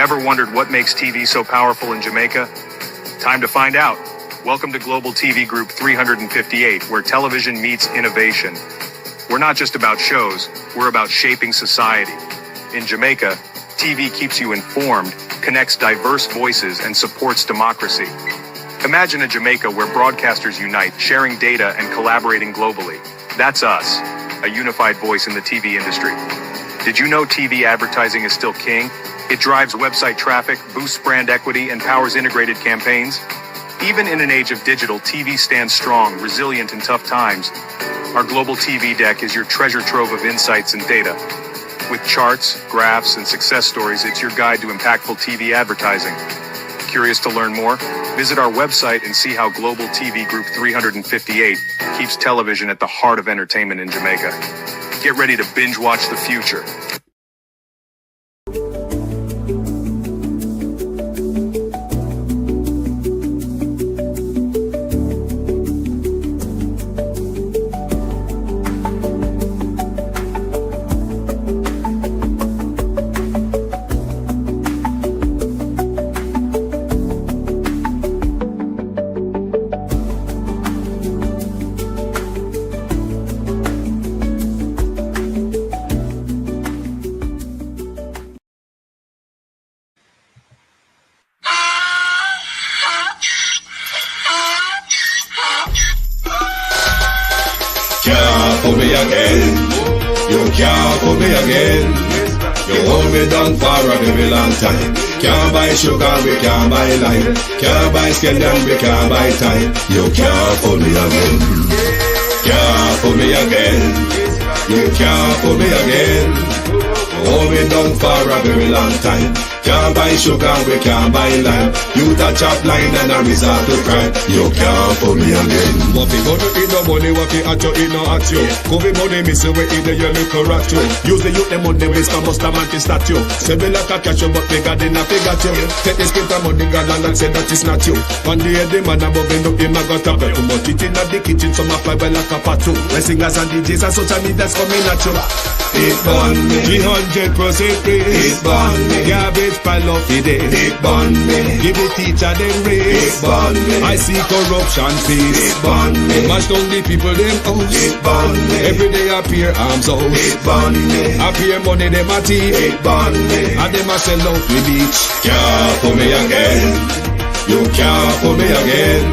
Ever wondered what makes TV so powerful in Jamaica? Time to find out. Welcome to Global TV Group 358, where television meets innovation. We're not just about shows, we're about shaping society. In Jamaica, TV keeps you informed, connects diverse voices, and supports democracy. Imagine a Jamaica where broadcasters unite, sharing data and collaborating globally. That's us, a unified voice in the TV industry. Did you know TV advertising is still king? It drives website traffic, boosts brand equity, and powers integrated campaigns. Even in an age of digital, TV stands strong, resilient in tough times. Our global TV deck is your treasure trove of insights and data. With charts, graphs, and success stories, it's your guide to impactful TV advertising. Curious to learn more? Visit our website and see how Global TV Group 358 keeps television at the heart of entertainment in Jamaica. Get ready to binge watch the future. Can't put me again. You can't put me again. You hold me down for a very long time. Can't buy sugar, we can't buy lime. Can't buy scandal, we can't buy time. You can't put me again. Can't put me again. You can't put me again. Hold me down for a very long time. Can't buy sugar, we can't buy lime. You touch up line and a resort to crime. You can't put me again. What we go to eat no money, what we at you, eat no at you. Covid money, miss away in the yellow correct you. Use the youth, the money, waste a must a man to statue. Say we like a catch you, but we got in a figure you. Take this spit of money, God, and say that is not you. One day the man above end up, him a got a bed. Too much it in the kitchen, some a fly by like a patu. My singers and DJs and social media's coming at you. It burn me. 300% praise. It burn me. Garbage pile up the day. It burn me. Give the teacher them raise. It burn me. I see corruption face. It burn me. Mash down the people them house. It burn me. Every day appear arms out. It burn me. Appear money them a thief. It burn me. And them a sell out the beach. Can't put me again. You can't put me again.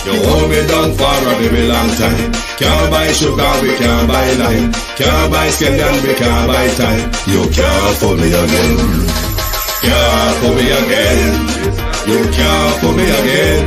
You hold me down for a very long time. Can't buy sugar, we can't buy lime. Can't buy scandal, we can't buy time. You can't put me again. Can't put me again. You can't put me again.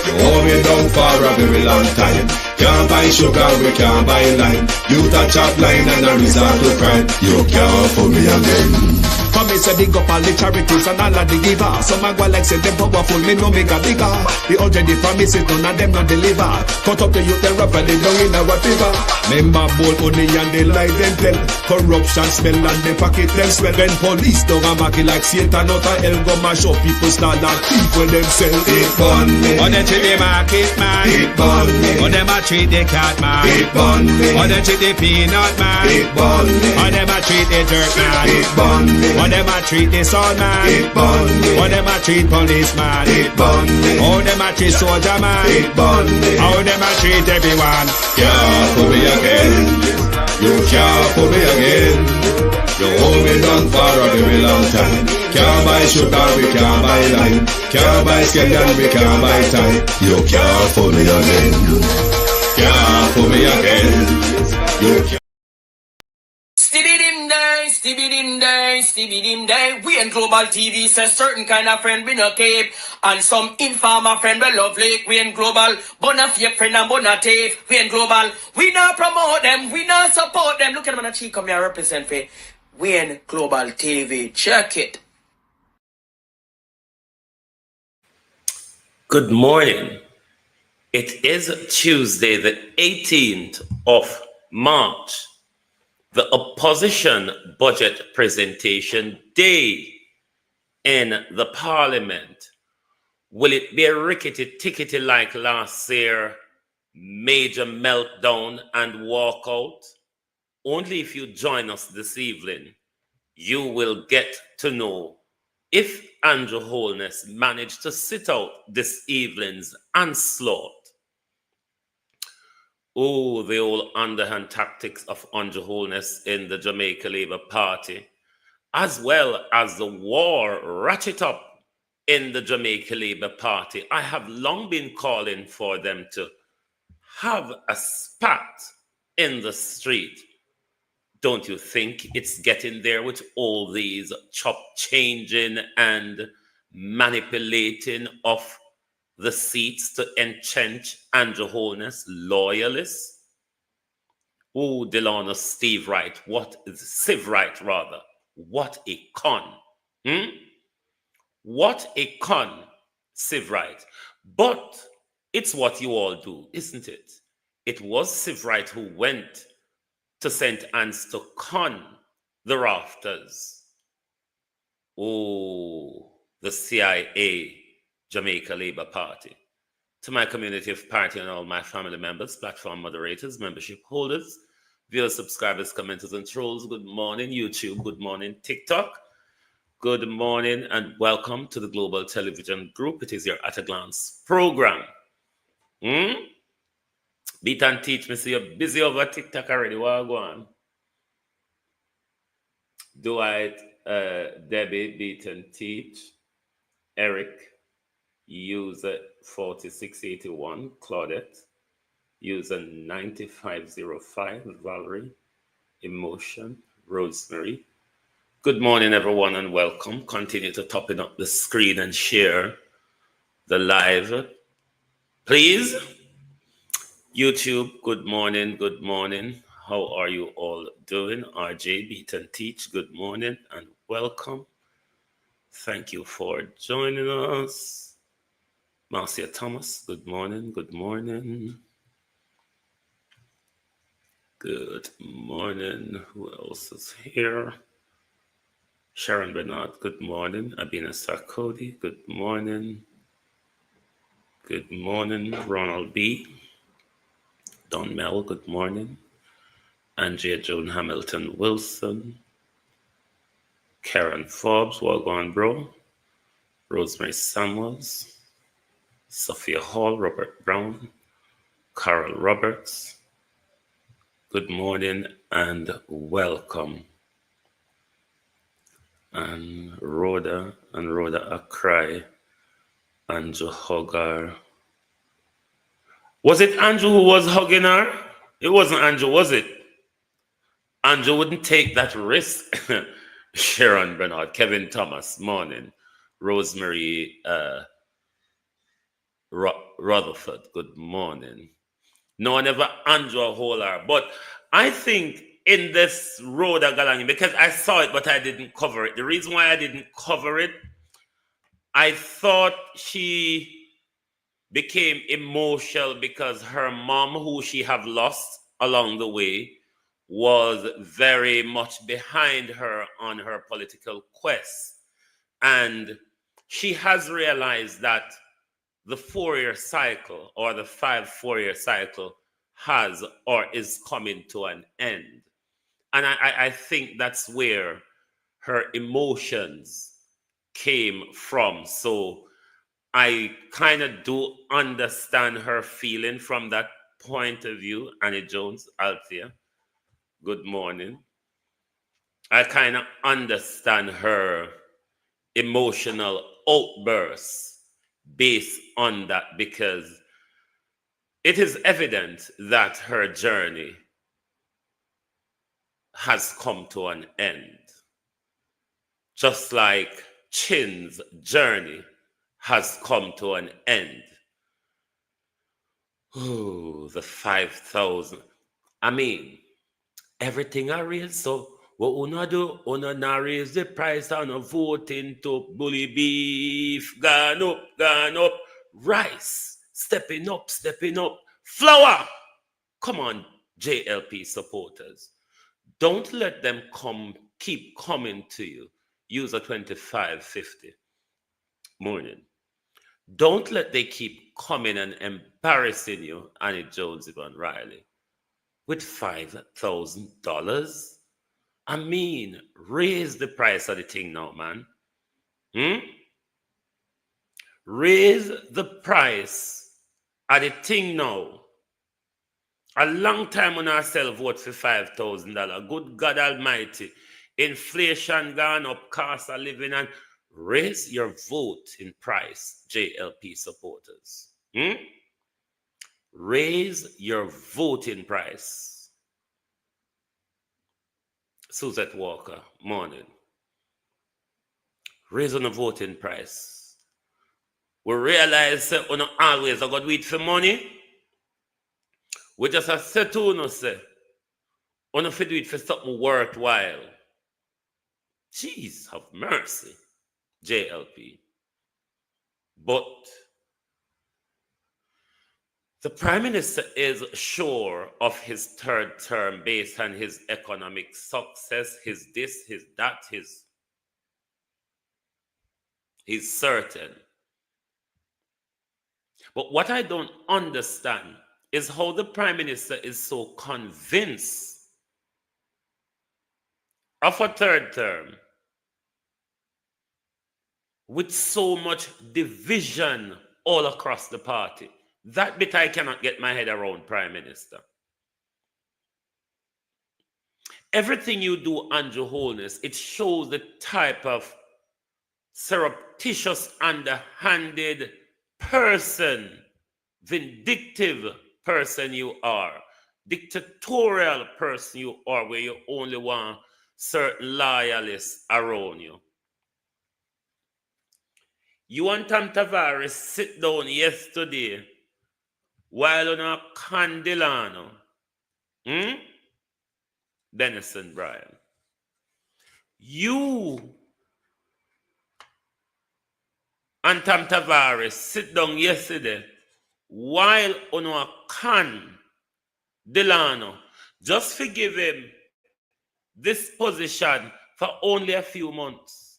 You hold me down for a very long time. Can't buy sugar, we can't buy lime. You touch up line and a resort to crime. You can't put me again. Come me say dig up all the charities and all of the giver. Some a go like say them powerful, me no make a bigger. The already promises, none of them not deliver. Cut up the youth, they rap and they down in our fever. Member bold money and they lie them tell. Corruption smell and they pocket them swell. When police don't a market like Satan out of hell, go mash up people start like people themselves. It burn me. On them treat the market man. It burn me. On them a treat the cat man. It burn me. On them treat the peanut man. It burn me. On them a treat the dirt man. It burn me. On them a treat the sun man. It burn me. On them a treat policeman. It burn me. How them a treat soldier man. It burn me. How them a treat everyone. Can't put me again. You can't put me again. You hold me down for a very long time. Can't buy sugar, we can't buy lime. Can't buy scandal, we can't buy time. You can't put me again. Can't put me again. You can't. Stevie Dim Day. We in Global TV says certain kind of friend we no keep. And some informer friend we love like. We in Global, bona fake friend and bona tape. We in Global, we not promote them, we not support them. Look at them on the cheek, come here represent for. We in Global TV. Check it. Good morning. It is Tuesday, the 18th of March, the opposition budget presentation day in the parliament. Will it be a rickety-tickety like last year, major meltdown and walkout? Only if you join us this evening, you will get to know if Andrew Holness managed to sit out this evening's onslaught, the old underhand tactics of Andrew Holness in the Jamaica Labour Party, as well as the war ratchet up in the Jamaica Labour Party, I have long been calling for them to have a spat in the street. Don't you think it's getting there with all these chop changing and manipulating of the seats to entrench Andrew Holness loyalists? Delano Steve Wright, Civ Wright rather. What a con. What a con, Civ Wright. But it's what you all do, isn't it? It was Civ Wright who went to St. Anne's to con the rafters. The CIA Jamaica Labour Party. To my community of party and all my family members, platform moderators, membership holders, viewers, subscribers, commenters, and trolls, good morning, YouTube, good morning, TikTok, good morning, and welcome to the Global Television Group. It is your At a Glance program. Beat and teach me, see you're busy over TikTok already. What go on? Dwight, Debbie, beat and teach, Eric, user 4681, Claudette, user 9505, Valerie, Emotion, Rosemary. Good morning, everyone, and welcome. Continue to topping up the screen and share the live, please. YouTube, good morning, good morning. How are you all doing? RJ, Beat and Teach, good morning and welcome. Thank you for joining us. Marcia Thomas, good morning, good morning. Good morning. Who else is here? Sharon Bernard, good morning. Abina Sarkodi, good morning. Good morning, Ronald B. Don Mel, good morning. Andrea Joan Hamilton Wilson. Karen Forbes, Wagwan Bro. Rosemary Samuels. Sophia Hall, Robert Brown. Carol Roberts. Good morning and welcome. And Rhoda Akrai. Andrew Hogar. Was it Andrew who was hugging her? It wasn't Andrew, was it? Andrew wouldn't take that risk. Sharon Bernard, Kevin Thomas, morning. Rosemary Rutherford, good morning. No one ever Andrew Holar. But I think in this Rhoda Galangi, because I saw it, but I didn't cover it. The reason why I didn't cover it, I thought she became emotional because her mom, who she have lost along the way, was very much behind her on her political quest. And she has realized that the 4-year cycle or the 4-year cycle has or is coming to an end. And I think that's where her emotions came from. So I kind of do understand her feeling from that point of view. Annie Jones, Althea, good morning. I kind of understand her emotional outbursts based on that, because it is evident that her journey has come to an end. Just like Chin's journey has come to an end. The 5,000. I mean, everything I raise, so what una do? Una na raise the price on a voting to bully beef, gone up. Rice, stepping up. Flour, come on, JLP supporters. Don't let them keep coming to you. Use a 2550. Morning. Don't let they keep coming and embarrassing you, Annie Jones, Yvonne Riley, with $5,000. I mean, raise the price of the thing now, man. Hmm? Raise the price of the thing now. A long time on ourselves vote for $5,000. Good God Almighty. Inflation gone up, cost of living, and raise your vote in price, JLP supporters. Raise your voting price. Suzette Walker, morning. Raise on the voting price. We realize that we don't always got to do it for money. We just have to say to us, we don't do it for something worthwhile. Jeez, have mercy, JLP. But the Prime Minister is sure of his third term based on his economic success, his this, his that, he's certain. But what I don't understand is how the Prime Minister is so convinced of a third term with so much division all across the party. That bit I cannot get my head around, Prime Minister. Everything you do, Andrew Holness, it shows the type of surreptitious, underhanded person, vindictive person you are, dictatorial person you are, where you only want certain loyalists around you. You and Tam Tavares sit down yesterday while on a Candilano, Denison Brian. You and Tam Tavares sit down yesterday while on a Delano, just forgive him this position for only a few months.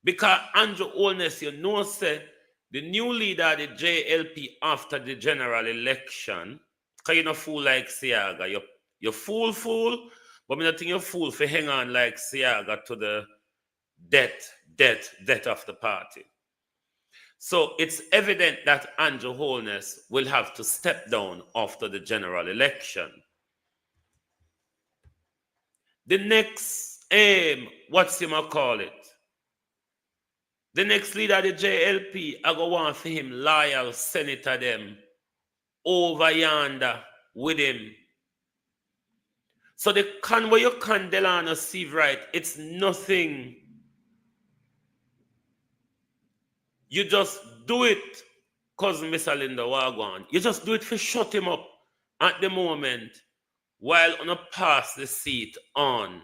Because Andrew Holness, you know, said the new leader of the JLP after the general election, because you're not fool like Siaga. You're fool, but I don't think you're fool for hang on like Siaga to the death of the party. So it's evident that Andrew Holness will have to step down after the general election. The next what's him I call it? The next leader of the JLP, I go want for him loyal senator them over yonder with him. So the convoy you can Delano see right, it's nothing. You just do it, cousin Mr. Linda Wagwan. You just do it for shut him up at the moment while on a pass the seat on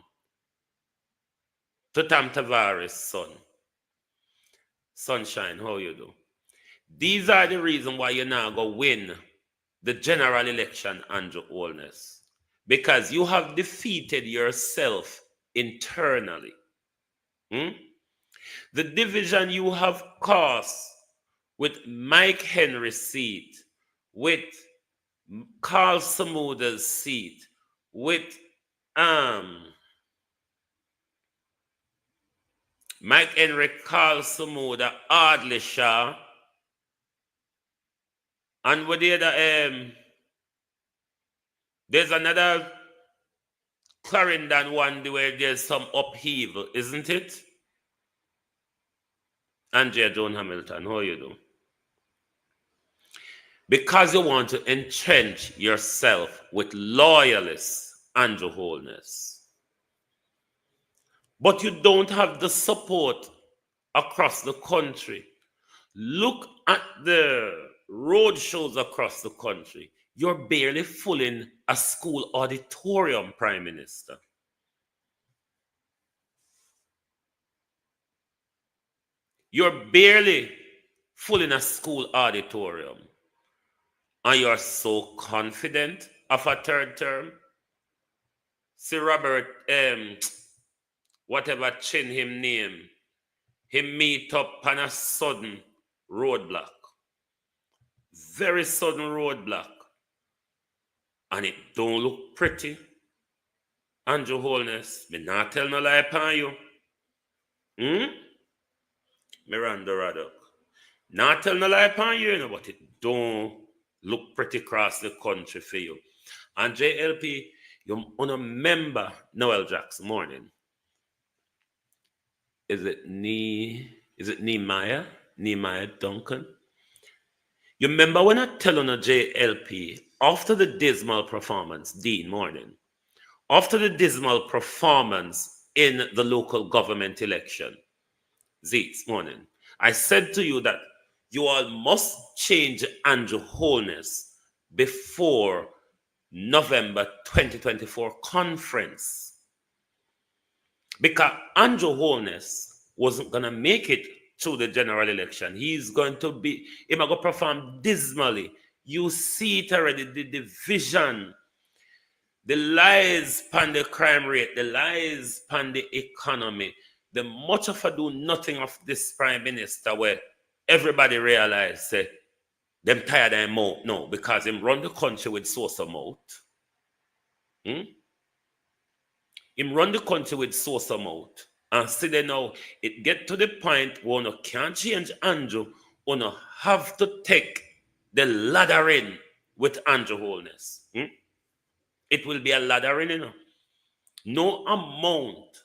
to Tam Tavares' son. Sunshine, how you do? These are the reasons why you now go win the general election, Andrew Holness. Because you have defeated yourself internally. The division you have caused with Mike Henry's seat, with Carl Samuda's seat, with Mike Henry, Carl Samuda, Ardley Shaw, and with the other, there's another Clarendon one where there's some upheaval, isn't it? Andrea Joan Hamilton, how you do? Because you want to entrench yourself with loyalists, Andrew Holness. But you don't have the support across the country. Look at the road shows across the country. You're barely filling a school auditorium, Prime Minister. You're barely filling a school auditorium. And you're so confident of a third term. See Robert, whatever chin him name, him meet up on a sudden roadblock. Very sudden roadblock. And it don't look pretty. Andrew Holness, me not tell no lie upon you. Miranda Raddock. Not tell no lie upon you, but it don't look pretty across the country for you. And JLP, you want to remember Noel Jackson morning. Is it Nehemiah? Nehemiah Duncan? You remember when I tell on a JLP after the dismal performance, Dean morning, after the dismal performance in the local government election, this morning, I said to you that you all must change Andrew Holness before November 2024 conference. Because Andrew Holness wasn't going to make it through the general election. He's going to perform dismally. You see it already, the division, the lies upon the crime rate, the lies upon the economy, the much of ado nothing of this prime minister where everybody realized say, them tired of him out no, because him run the country with source of mouth. Him run the country with source of mouth. And see there now, it get to the point where you can't change Andrew, you have to take the laddering with Andrew Holness. It will be a laddering, you know. No amount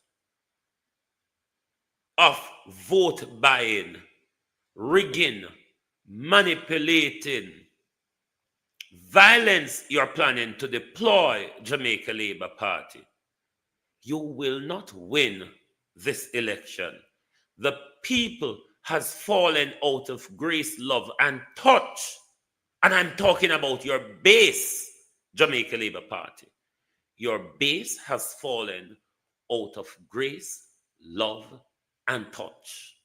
of vote buying, rigging, manipulating, violence you're planning to deploy Jamaica Labour Party, you will not win this election. The people has fallen out of grace, love, and touch. And I'm talking about your base, Jamaica Labour Party. Your base has fallen out of grace, love, and touch.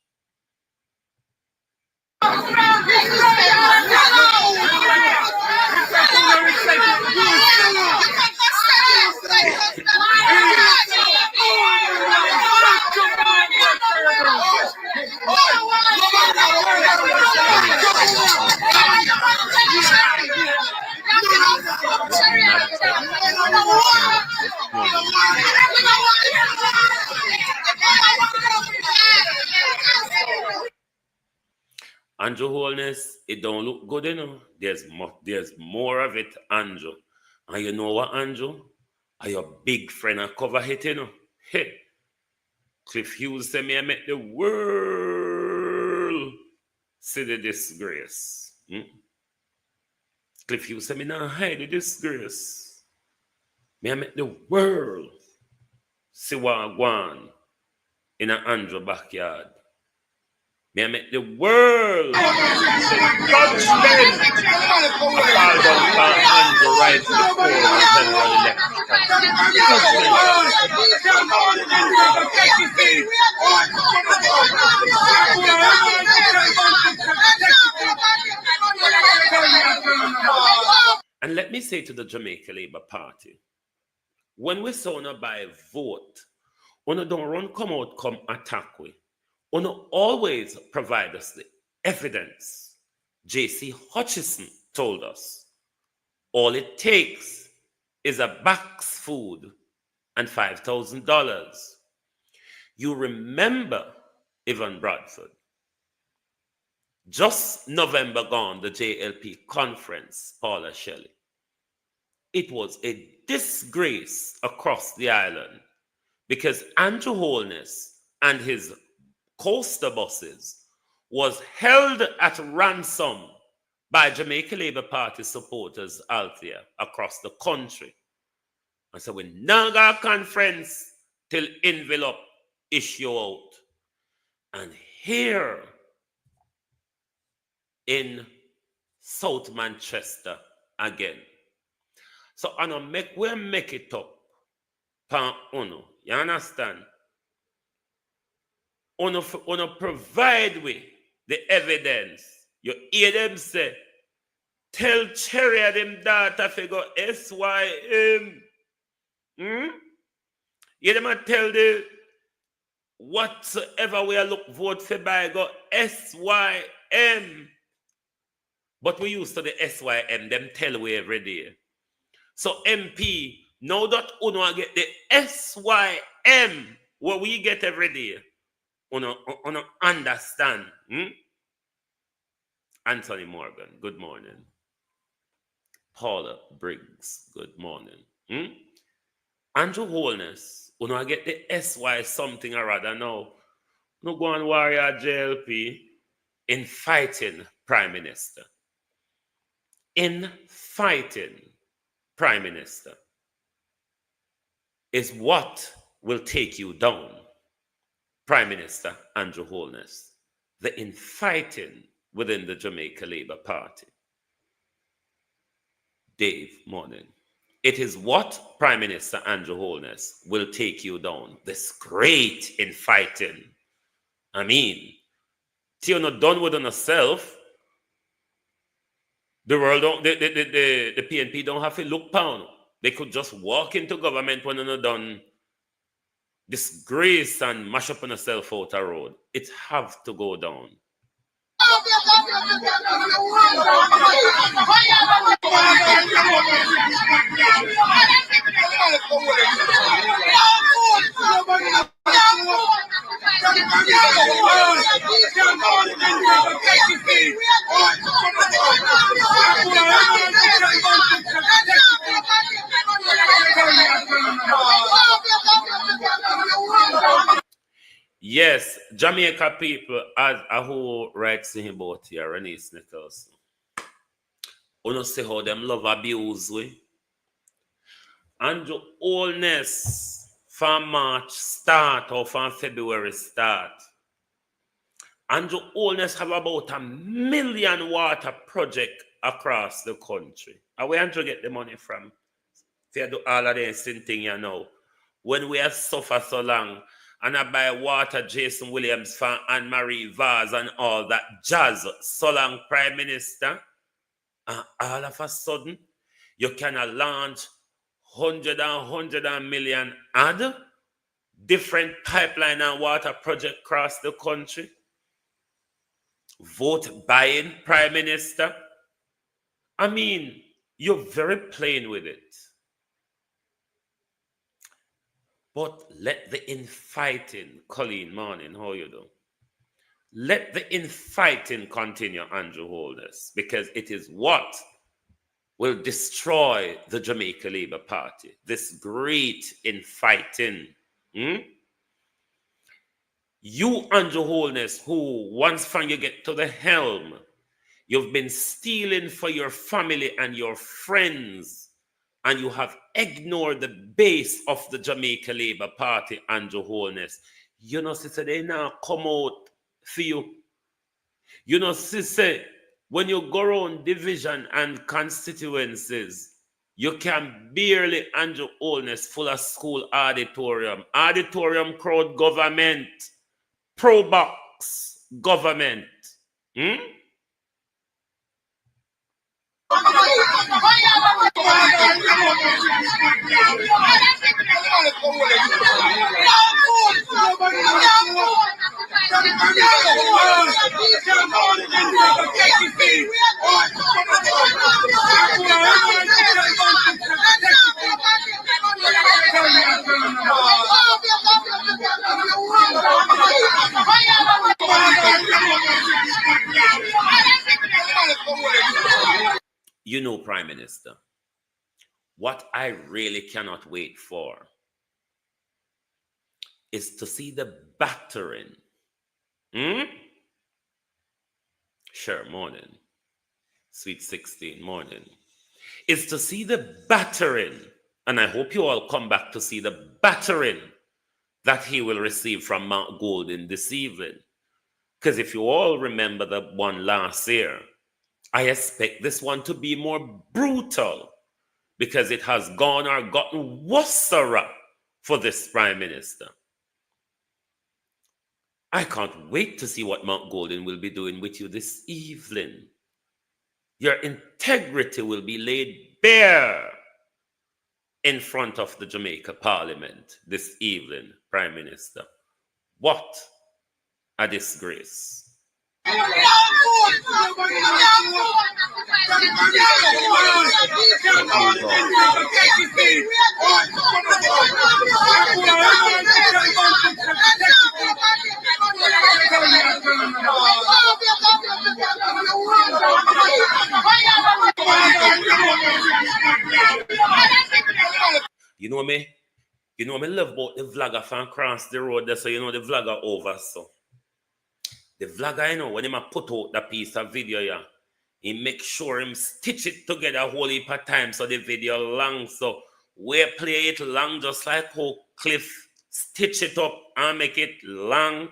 Andrew Holness, it don't look good, you know. There's more of it, Andrew. And you know what, Andrew? Are your big friend a cover hit, you know? Hey, Cliff Hughes said me I make the world see the disgrace. Cliff Hughes said me not hide the disgrace. Me I make the world see what I want in an Andrew backyard. Me I make the world judge them. Andrew right before the general election. And let me say to the Jamaica Labour Party, when we saw no by vote, when don't run come out, come attack we. When always provide us the evidence. J.C. Hutchison told us, all it takes is a box food and $5,000. You remember Evan Bradford. Just November gone, the JLP conference, Paula Shelley. It was a disgrace across the island because Andrew Holness and his coaster buses was held at ransom by Jamaica Labour Party supporters out there across the country. And so we now got a conference till envelope issue out. And here in South Manchester again. So we make it up. Pan uno. You understand? Uno provide with the evidence. You hear them say, tell Cherry and them daughter to go SYM. You them tell the whatsoever we look vote for by go SYM. But we used to the SYM, them tell we every day. So MP, now that Uno get the SYM, what we get every day. Uno understand. Anthony Morgan, good morning. Paula Briggs, good morning. Andrew Holness, I get the SY something or other now. No go on warrior JLP in fighting Prime Minister. In fighting Prime Minister is what will take you down, Prime Minister Andrew Holness. The infighting within the Jamaica Labour Party. Dave, morning. It is what Prime Minister Andrew Holness will take you down. This great infighting. I mean, till you're not done with yourself, the world don't, the PNP don't have to look pound. They could just walk into government when they're not done disgrace and mash up on yourself out a road. It have to go down. Yes, Jamaica people, as a whole writes to him about here, Renee Nicholson. You know, see how them love abuse we. Andrew Holness from March start or from February start. Andrew Holness have about 1 million water project across the country. And where Andrew get the money from? If you do all of this thing you know. When we have suffered so long, and I buy water, Jason Williams for Anne-Marie Vaz and all that jazz, so long Prime Minister, and all of a sudden, you can launch 100 million and different pipeline and water project across the country. Vote buying Prime Minister. I mean, you're very plain with it. But let the infighting, Colleen, morning, how you do? Let the infighting continue, Andrew Holness, because it is what will destroy the Jamaica Labour Party. This great infighting. You, Andrew Holness, who once from you get to the helm, you've been stealing for your family and your friends, and you have ignored the base of the Jamaica Labour Party, Andrew Holness. You know, sister, they now come out for you. You know, sister, when you go around division and constituencies, you can barely Andrew Holness full of school auditorium. Auditorium crowd government. Pro box government. You know, Prime Minister, what I really cannot wait for is to see the battering. Sure, morning. Sweet 16, morning. Is to see the battering, and I hope you all come back to see the battering that he will receive from Mount Golden this evening. Because if you all remember the one last year, I expect this one to be more brutal because it has gone or gotten worse for this Prime Minister. I can't wait to see what Mount Golden will be doing with you this evening. Your integrity will be laid bare in front of the Jamaica Parliament this evening, Prime Minister. What a disgrace. what I love about the vlogger from across the road there, so you know the vlogger over, so. The vlogger, you know, when he put out that piece of video, yeah, he make sure him stitch it together a whole heap of time so the video long. So we play it long just like how Cliff stitch it up and make it long.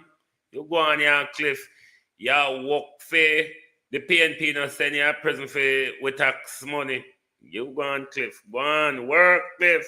You go on here, Cliff, you work for the PNP not send you a prison for with tax money. You go on, Cliff. Go on, work, Cliff.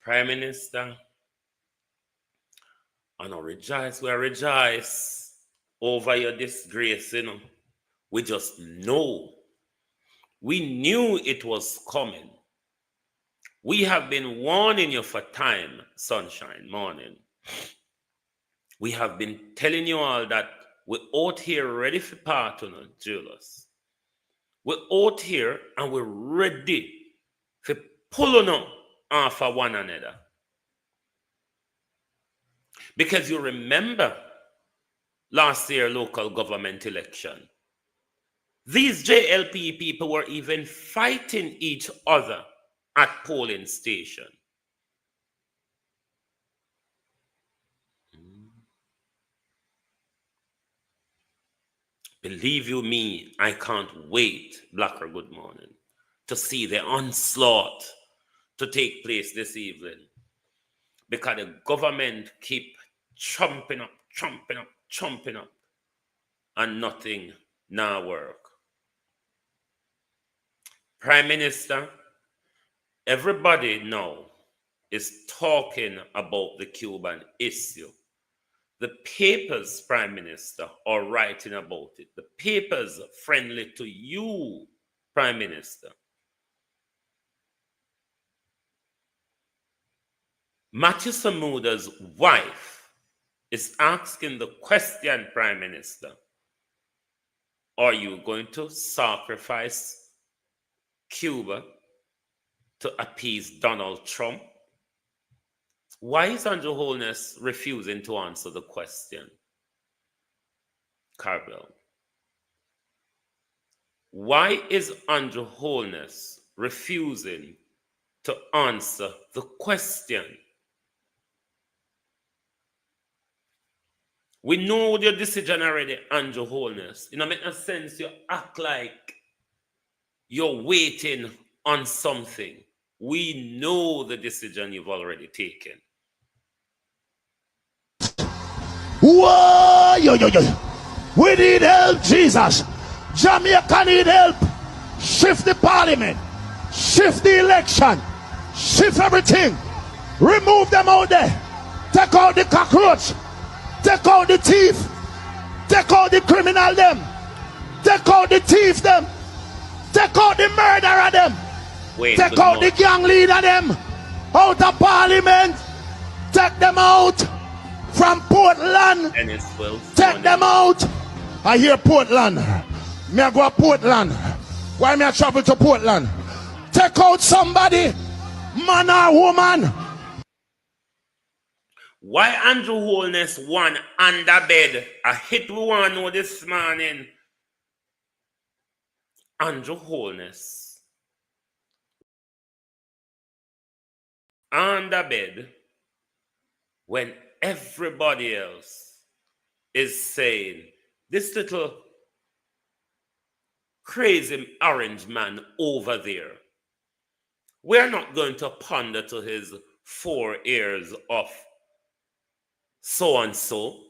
Prime Minister, and we rejoice over your disgrace, you know. We just know. We knew it was coming. We have been warning you for time, sunshine morning. We have been telling you all that we're out here ready for partner, Julius. We're out here and we're ready for pulling up off of one another. Because you remember last year local government election, these JLP people were even fighting each other at polling station. Believe you me, I can't wait, Blacker, good morning, to see the onslaught to take place this evening. Because the government keep chomping up, and nothing now work. Prime Minister, everybody now is talking about the Cuban issue. The papers, Prime Minister, are writing about it. The papers friendly to you, Prime Minister. Matthew Samuda's wife is asking the question, Prime Minister, are you going to sacrifice Cuba to appease Donald Trump? Why is Andrew Holness refusing to answer the question? Carvel. Why is Andrew Holness refusing to answer the question? We know your decision already, Andrew Holness. It makes no sense you act like you're waiting on something. We know the decision you've already taken. Whoa, yo. We need help, Jesus. Jamaica need help. Shift the parliament. Shift the election. Shift everything. Remove them out there. Take out the cockroach. Take out the thief. Take out the criminal them. Take out the thief them. Take out the murderer them. Take out the gang leader them. Out of parliament. Take them out. From Portland. Take them out. I hear Portland. Me I go to Portland. Why me I travel to Portland? Take out somebody. Man or woman. Why Andrew Holness one under bed? A hit we want to know this morning. Andrew Holness under bed when everybody else is saying this little crazy orange man over there, we're not going to ponder to his 4 years of so and so.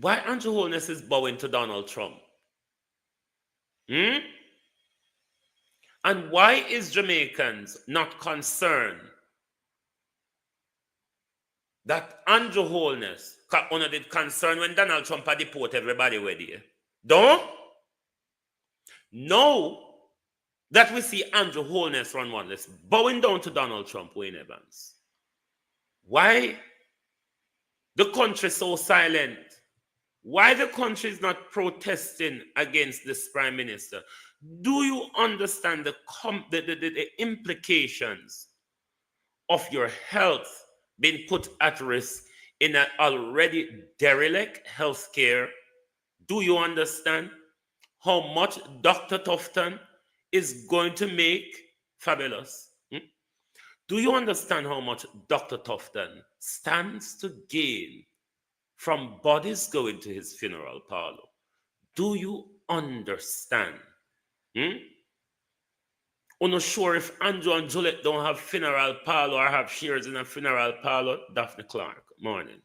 Why Andrew Holness is bowing to Donald Trump? And why is Jamaicans not concerned that Andrew Holness only did concern when Donald Trump had deport everybody with you? Don't? No. That we see Andrew Holness run one list, bowing down to Donald Trump, Wayne Evans. Why the country so silent? Why the country is not protesting against this prime minister? Do you understand the implications of your health being put at risk in an already derelict healthcare? Do you understand how much Dr. Tufton is going to make? Fabulous. Do you understand how much Dr. Tufton stands to gain from bodies going to his funeral parlor? Do you understand? I'm not sure if Andrew and Juliet don't have funeral parlor or have shares in a funeral parlor. Daphne Clark, morning.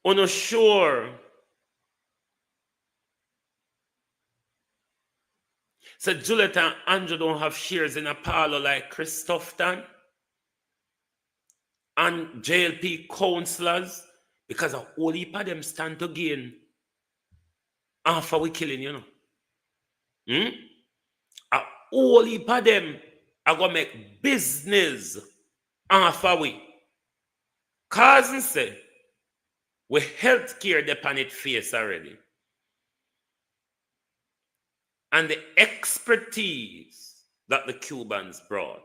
I'm not sure. So Juliet and Andrew don't have shares in a parlor like Chris Tufton and JLP councillors, because a whole heap of them stand to gain after we killing, you know. A whole heap of them are going to make business after we. Cause say, we healthcare depend it face already. And the expertise that the Cubans brought.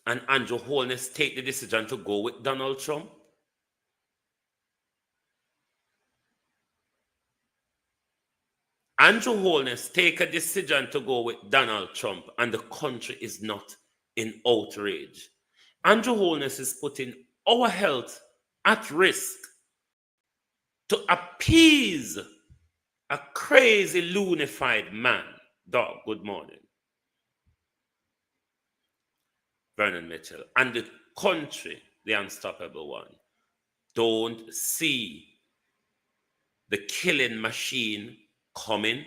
And Andrew Holness take the decision to go with Donald Trump. Andrew Holness take a decision to go with Donald Trump, and the country is not in outrage. Andrew Holness is putting our health at risk to appease a crazy, loonified man. Dog, good morning. Vernon Mitchell. And the country, the unstoppable one, don't see the killing machine coming.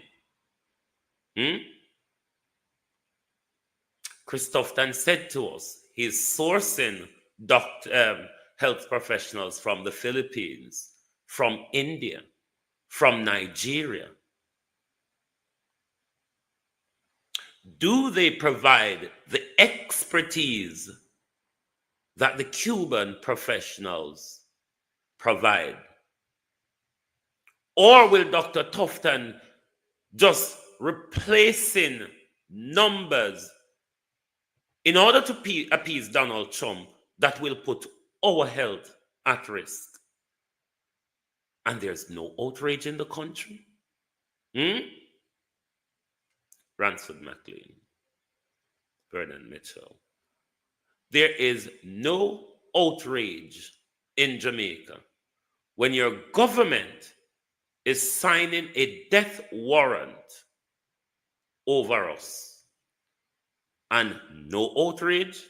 Christopherson said to us, he's sourcing health professionals from the Philippines, from India, from Nigeria. Do they provide the expertise that the Cuban professionals provide? Or will Dr. Tufton just replacing numbers in order to appease Donald Trump that will put our health at risk? And there's no outrage in the country? Ransford McLean, Vernon Mitchell. There is no outrage in Jamaica when your government is signing a death warrant over us. And no outrage.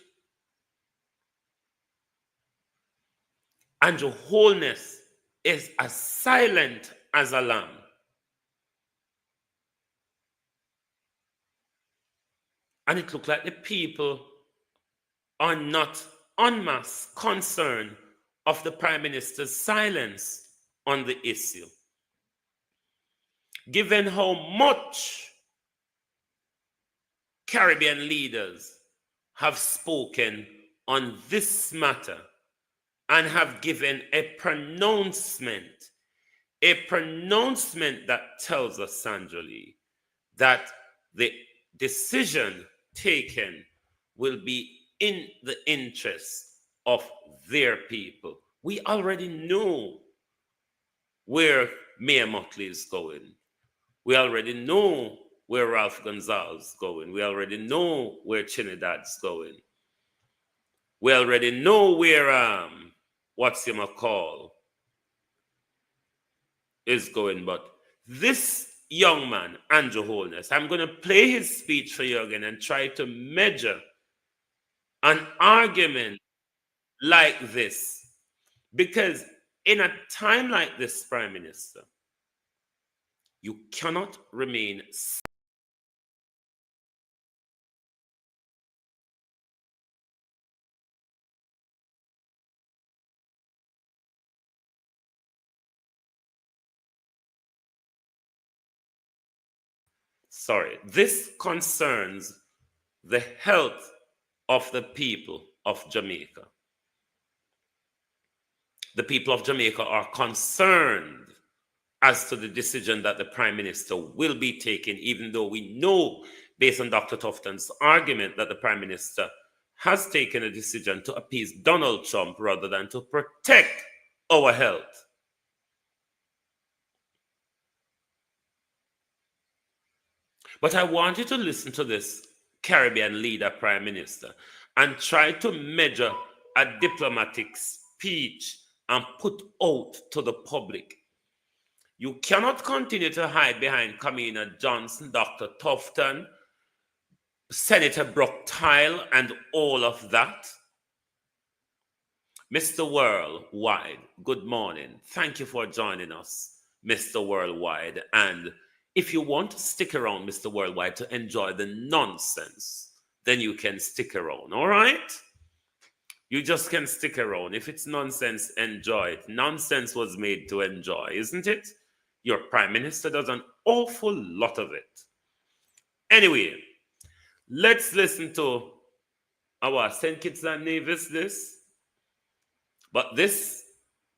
Andrew Holness is as silent as a lamb. And it looks like the people are not en masse concerned of the Prime Minister's silence on the issue. Given how much Caribbean leaders have spoken on this matter and have given a pronouncement a pronouncement that tells us, Sandra Lee, that the decision taken will be in the interest of their people. We already know where Mayor Motley is going. We already know where Ralph Gonzalez is going. We already know where Trinidad's going. We already know where what's him call is going. But this young man, Andrew Holness, I'm going to play his speech for you again and try to measure an argument like this. Because in a time like this, Prime Minister, you cannot remain. Sorry, this concerns the health of the people of Jamaica. The people of Jamaica are concerned as to the decision that the Prime Minister will be taking, even though we know, based on Dr. Tufton's argument, that the Prime Minister has taken a decision to appease Donald Trump rather than to protect our health. But I want you to listen to this Caribbean leader, Prime Minister, and try to measure a diplomatic speech and put out to the public. You cannot continue to hide behind Kamina Johnson, Dr. Tufton, Senator Brockteil, and all of that. Mr. Worldwide, good morning. Thank you for joining us, Mr. Worldwide. And if you want to stick around, Mr. Worldwide, to enjoy the nonsense, then you can stick around, all right? You just can stick around. If it's nonsense, enjoy it. Nonsense was made to enjoy, isn't it? Your Prime Minister does an awful lot of it. Anyway, let's listen to our St. Kitts and Nevis this. But this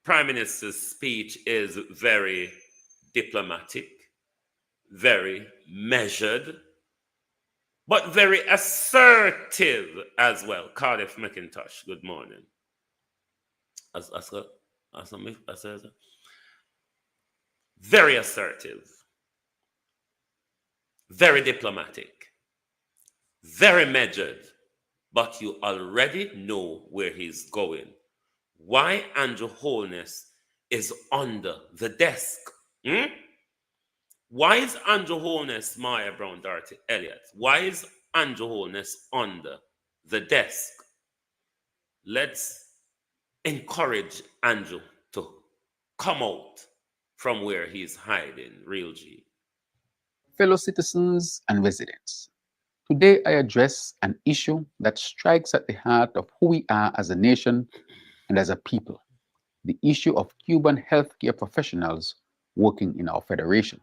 Prime Minister's speech is very diplomatic, very measured, but very assertive as well. Cardiff McIntosh, good morning. Very assertive, very diplomatic, very measured, but you already know where he's going. Why Andrew Holness is under the desk. Why is Andrew Holness, Maya Brown, Dorothy Elliott? Why is Andrew Holness under the desk? Let's encourage Andrew to come out from where he's hiding, Real G. Fellow citizens and residents, today I address an issue that strikes at the heart of who we are as a nation and as a people, the issue of Cuban healthcare professionals working in our federation.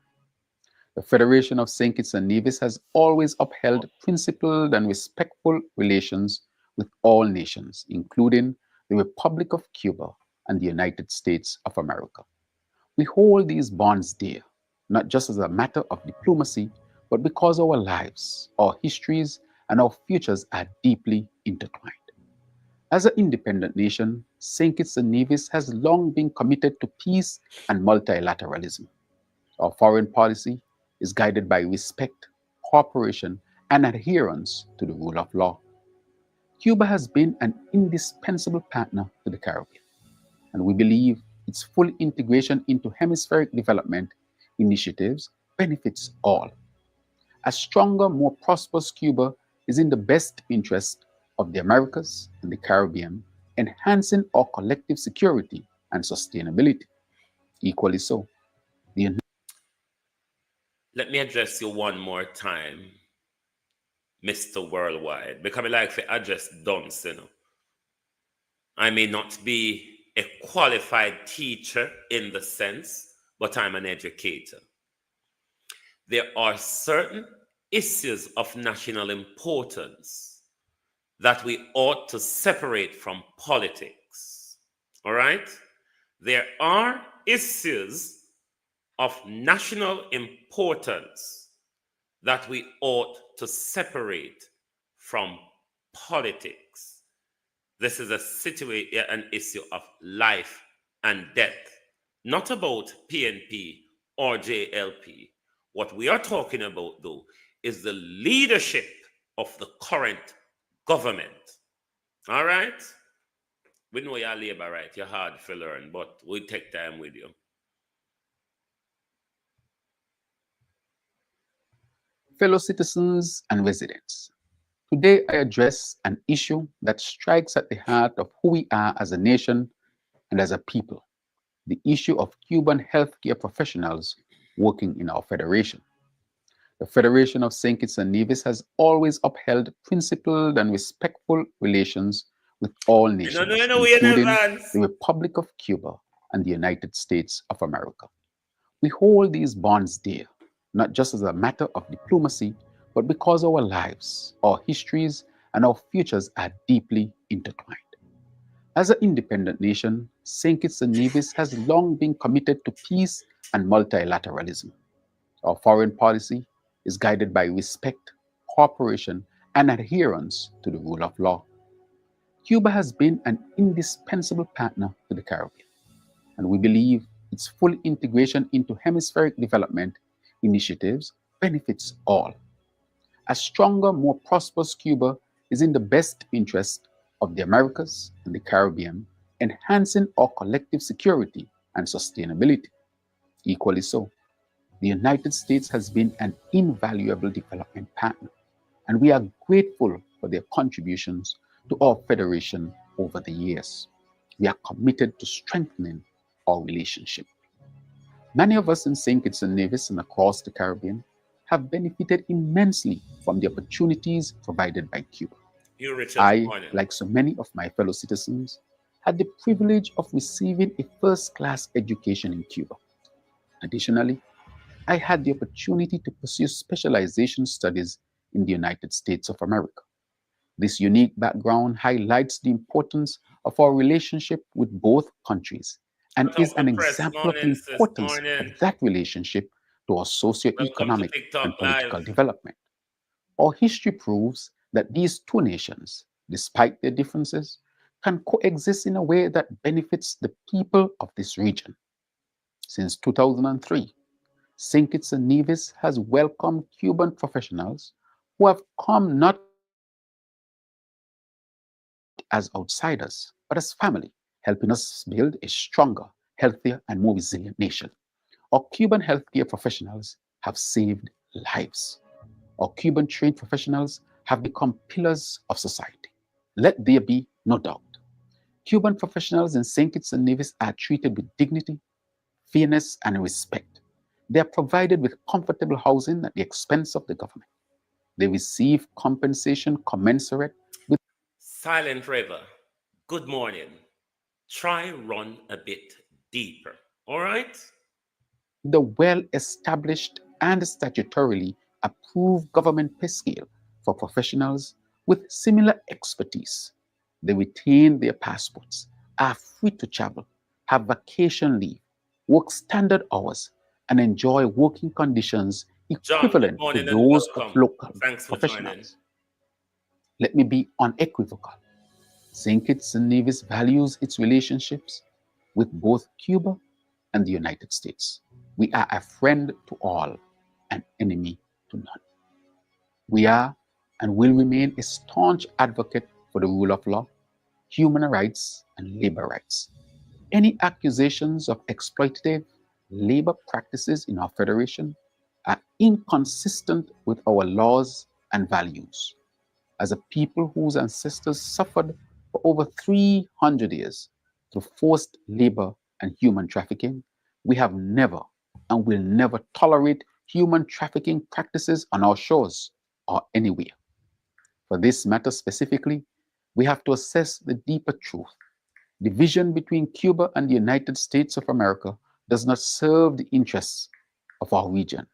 The Federation of St. Kitts and Nevis has always upheld principled and respectful relations with all nations, including the Republic of Cuba and the United States of America. We hold these bonds dear, not just as a matter of diplomacy, but because our lives, our histories, and our futures are deeply intertwined. As an independent nation, St. Kitts and Nevis has long been committed to peace and multilateralism. Our foreign policy is guided by respect, cooperation, and adherence to the rule of law. Cuba has been an indispensable partner to the Caribbean, and we believe its full integration into hemispheric development initiatives benefits all. A stronger, more prosperous Cuba is in the best interest of the Americas and the Caribbean, enhancing our collective security and sustainability. Equally so, Let me address you one more time, Mr. Worldwide, because I like to address Dunson. I may not be a qualified teacher in the sense, but I'm an educator. There are certain issues of national importance that we ought to separate from politics. All right? There are issues of national importance that we ought to separate from politics. This is an issue of life and death, not about PNP or JLP. What we are talking about, though, is the leadership of the current government. All right? We know you're labor, right? You're hard to learn, but we'll take time with you. Fellow citizens and residents, today I address an issue that strikes at the heart of who we are as a nation and as a people, the issue of Cuban healthcare professionals working in our federation. The Federation of St. Kitts and Nevis has always upheld principled and respectful relations with all nations, including the Republic of Cuba and the United States of America. We hold these bonds dear, not just as a matter of diplomacy, but because our lives, our histories, and our futures are deeply intertwined. As an independent nation, St. Kitts and Nevis has long been committed to peace and multilateralism. Our foreign policy is guided by respect, cooperation, and adherence to the rule of law. Cuba has been an indispensable partner to the Caribbean, and we believe its full integration into hemispheric development initiatives benefits all. A stronger, more prosperous Cuba is in the best interest of the Americas and the Caribbean, enhancing our collective security and sustainability. Equally so, the United States has been an invaluable development partner, and we are grateful for their contributions to our federation over the years. We are committed to strengthening our relationship. Many of us in St. Kitts and Nevis and across the Caribbean have benefited immensely from the opportunities provided by Cuba. I, like so many of my fellow citizens, had the privilege of receiving a first-class education in Cuba. Additionally, I had the opportunity to pursue specialization studies in the United States of America. This unique background highlights the importance of our relationship with both countries and is an example of the importance of that relationship to our socio-economic and political development. Our history proves that these two nations, despite their differences, can coexist in a way that benefits the people of this region. Since 2003, St. Kitts and Nevis has welcomed Cuban professionals who have come not as outsiders, but as family, helping us build a stronger, healthier, and more resilient nation. Our Cuban healthcare professionals have saved lives. Our Cuban trained professionals have become pillars of society. Let there be no doubt. Cuban professionals in St. Kitts and Nevis are treated with dignity, fairness, and respect. They are provided with comfortable housing at the expense of the government. They receive compensation commensurate with Silent River, good morning. Try run a bit deeper, all right? the well-established and statutorily approved government pay scale for professionals with similar expertise. They retain their passports, are free to travel, have vacation leave, work standard hours, and enjoy working conditions equivalent to those of local professionals. Let me be unequivocal. St. Kitts and Nevis values its relationships with both Cuba and the United States. We are a friend to all, an enemy to none. We are and will remain a staunch advocate for the rule of law, human rights, and labor rights. Any accusations of exploitative labor practices in our federation are inconsistent with our laws and values. As a people whose ancestors suffered for over 300 years through forced labor and human trafficking, we have never and will never tolerate human trafficking practices on our shores or anywhere. For this matter specifically, we have to assess the deeper truth. Division between Cuba and the United States of America does not serve the interests of our region.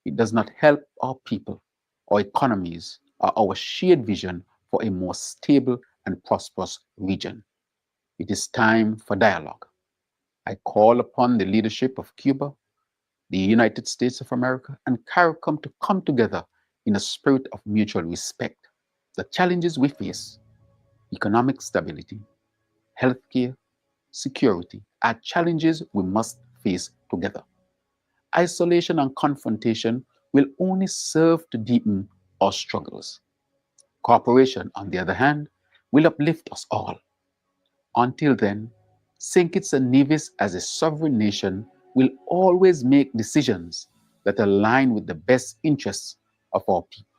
It does not help our people, our economies, or our shared vision for a more stable and prosperous region. It is time for dialogue. I call upon the leadership of Cuba, the United States of America, and CARICOM to come together in a spirit of mutual respect. The challenges we face, economic stability, healthcare, security, are challenges we must face together. Isolation and confrontation will only serve to deepen our struggles. Cooperation, on the other hand, will uplift us all. Until then, St. Kitts and Nevis as a sovereign nation will always make decisions that align with the best interests of our people.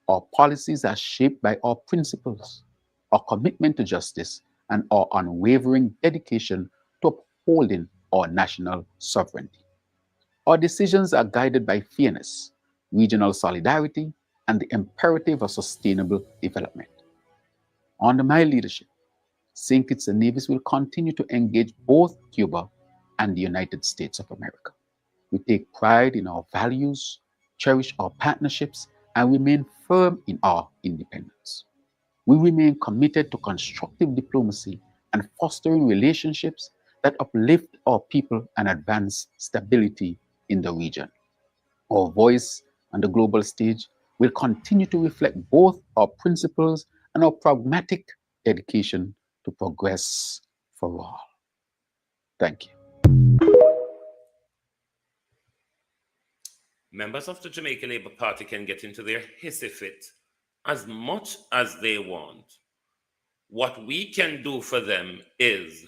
Our policies are shaped by our principles, our commitment to justice, and our unwavering dedication to upholding our national sovereignty. Our decisions are guided by fairness, regional solidarity, and the imperative of sustainable development. Under my leadership, St. Kitts and Nevis will continue to engage both Cuba and the United States of America. We take pride in our values, cherish our partnerships, and remain firm in our independence. We remain committed to constructive diplomacy and fostering relationships that uplift our people and advance stability in the region. Our voice on the global stage will continue to reflect both our principles and our pragmatic dedication to progress for all. Thank you. Members of the Jamaica Labour Party can get into their hissy fit as much as they want. What we can do for them is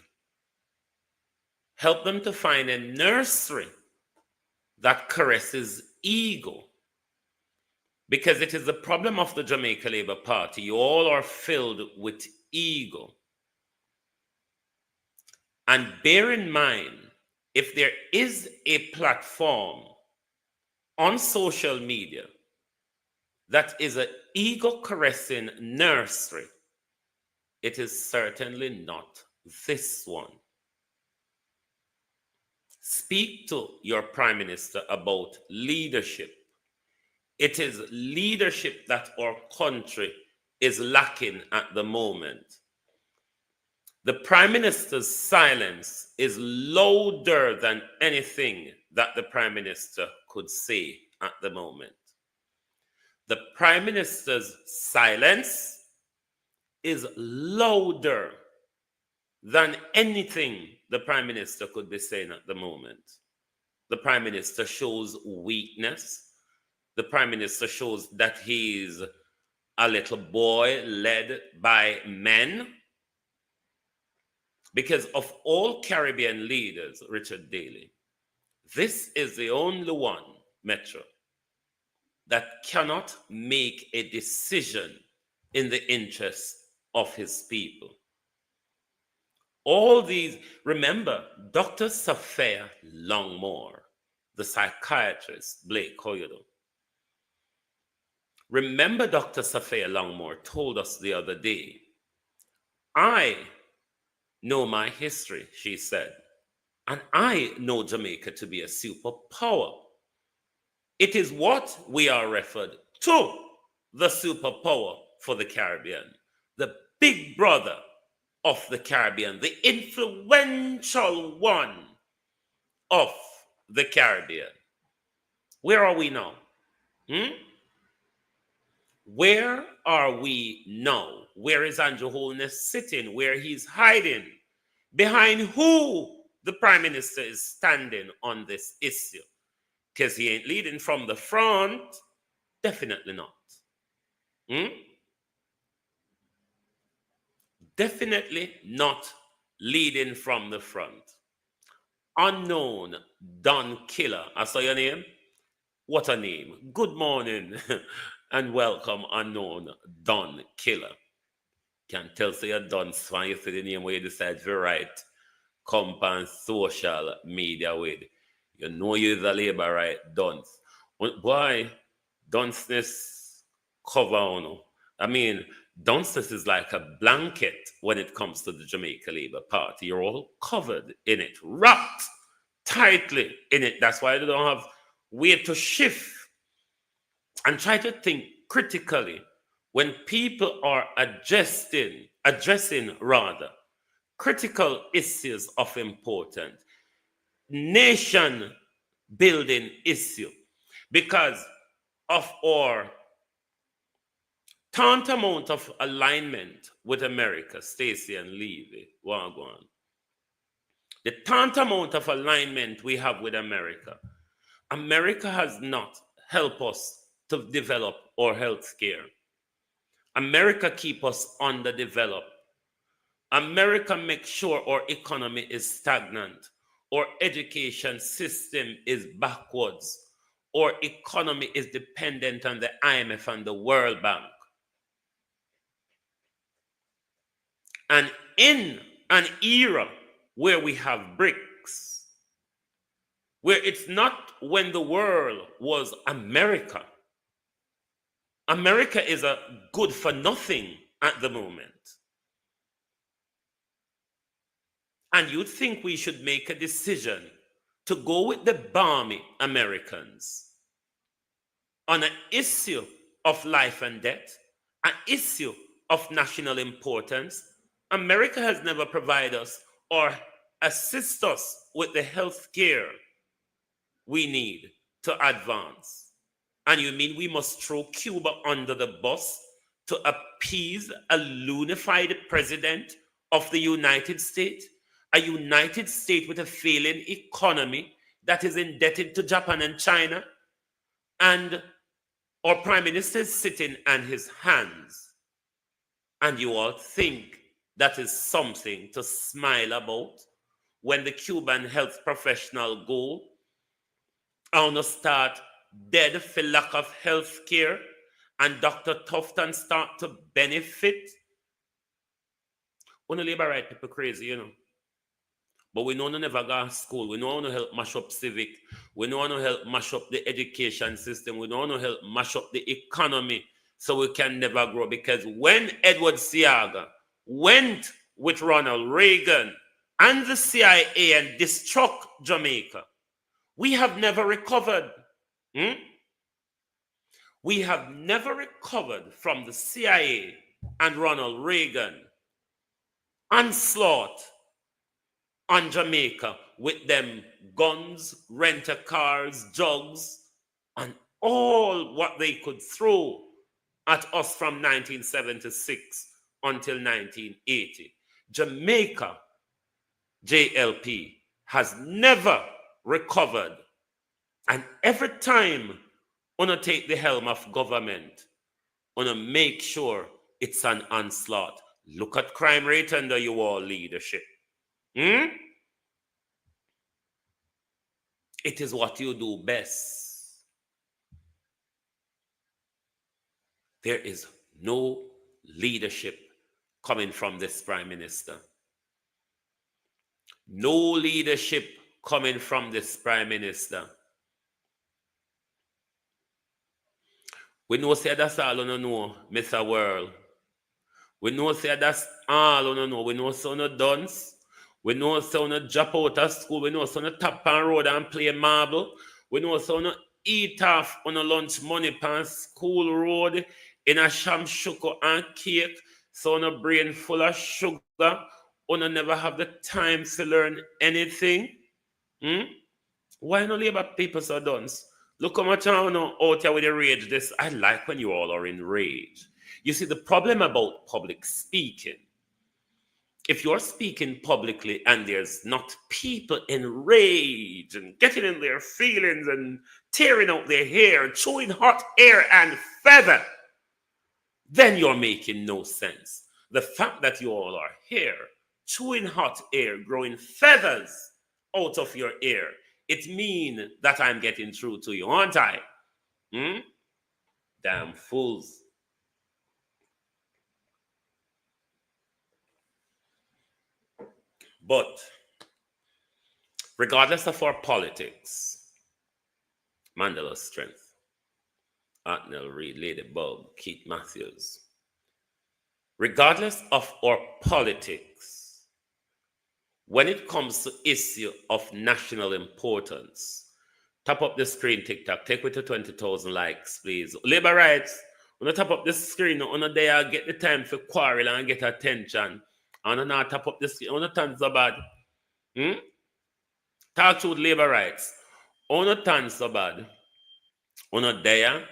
help them to find a nursery that caresses ego. Because it is the problem of the Jamaica Labour Party. You all are filled with ego. And bear in mind, if there is a platform on social media that is an ego-caressing nursery, it is certainly not this one. Speak to your Prime Minister about leadership. It is leadership that our country is lacking at the moment. The Prime Minister's silence is louder than anything that the Prime Minister could say at the moment. The Prime Minister's silence is louder than anything the Prime Minister could be saying at the moment. The Prime Minister shows weakness. The Prime Minister shows that he's a little boy led by men. Because of all Caribbean leaders, Richard Daley, this is the only one, Metro, that cannot make a decision in the interest of his people. All these, remember, Dr. Sophia Longmore, the psychiatrist, Blake Hoyodo. Remember, Dr. Sophia Longmore told us the other day, I know my history, she said, and I know Jamaica to be a superpower. It is what we are referred to, the superpower for the Caribbean, the big brother of the Caribbean, the influential one of the Caribbean. Where are we now? Where are we now? Where is Andrew Holness sitting? Where he's hiding? Behind who the Prime Minister is standing on this issue? Because he ain't leading from the front. Definitely not. Definitely not leading from the front. Unknown Don Killer. I saw your name? What a name. Good morning and welcome, Unknown Don Killer. Can't tell so you're done when you see the name where you decide to write come on social media with. You know you're the labor right dunce. Boy, dunceness cover on. I mean, dunceness is like a blanket when it comes to the Jamaica Labour Party. You're all covered in it, wrapped tightly in it. That's why they don't have way to shift. And try to think critically when people are addressing critical issues of importance, nation building issue because of our tantamount of alignment with America. Stacy and Levy, Wagwan. The tantamount of alignment we have with America. America has not helped us to develop our health care. America keep us underdeveloped. America makes sure our economy is stagnant. Our education system is backwards. Our economy is dependent on the IMF and the World Bank. And in an era where we have BRICS, where it's not when the world was America. America is a good for nothing at the moment. And you'd think we should make a decision to go with the balmy Americans on an issue of life and death, an issue of national importance. America has never provided us or assist us with the health care we need to advance. And you mean we must throw Cuba under the bus to appease a loonified president of the United States? A United States with a failing economy that is indebted to Japan and China, and our prime minister is sitting on his hands. And you all think that is something to smile about when the Cuban health professional go and start dead for lack of health care, and Dr. Tufton start to benefit. When the labor right people crazy, you know. But we know no never go to school. We know no help mash up civic. We know no help mash up the education system. We know no help mash up the economy, so we can never grow. Because when Edward Seaga went with Ronald Reagan and the CIA and destruct Jamaica, we have never recovered. We have never recovered from the CIA and Ronald Reagan onslaught on Jamaica with them guns, rent-a-cars, drugs, and all what they could throw at us from 1976 until 1980. Jamaica JLP has never recovered. And every time we take the helm of government, we make sure it's an onslaught. Look at crime rate under your all leadership. It is what you do best. There is no leadership coming from this prime minister. No leadership coming from this prime minister. We know say that's all you know, Mr. World. We know say that's all you know. We know so no dunce. We know so no drop out of school. We know so no tap on road and play marble. We know so no eat off on a lunch money pan school road in a sham sugar and cake. So no brain full of sugar. You never have the time to learn anything. Why no labor people so dunce? Look how much I know out here with the rage. This I like when you all are in rage. You see, the problem about public speaking, if you're speaking publicly and there's not people in rage and getting in their feelings and tearing out their hair, chewing hot air and feather, then you're making no sense. The fact that you all are here, chewing hot air, growing feathers out of your ear, it means that I'm getting through to you, aren't I? Damn fools. But regardless of our politics, Mandela's strength, Atnell Reid, Ladybug, Keith Matthews, regardless of our politics, when it comes to issue of national importance, tap up the screen, TikTok, take with to 20,000 likes, please. Labor rights, when you tap up the screen, on there, get the time for quarrel and get attention. And now tap up the screen, on the times are bad. Talk to labor rights. Una tan so bad. Una there.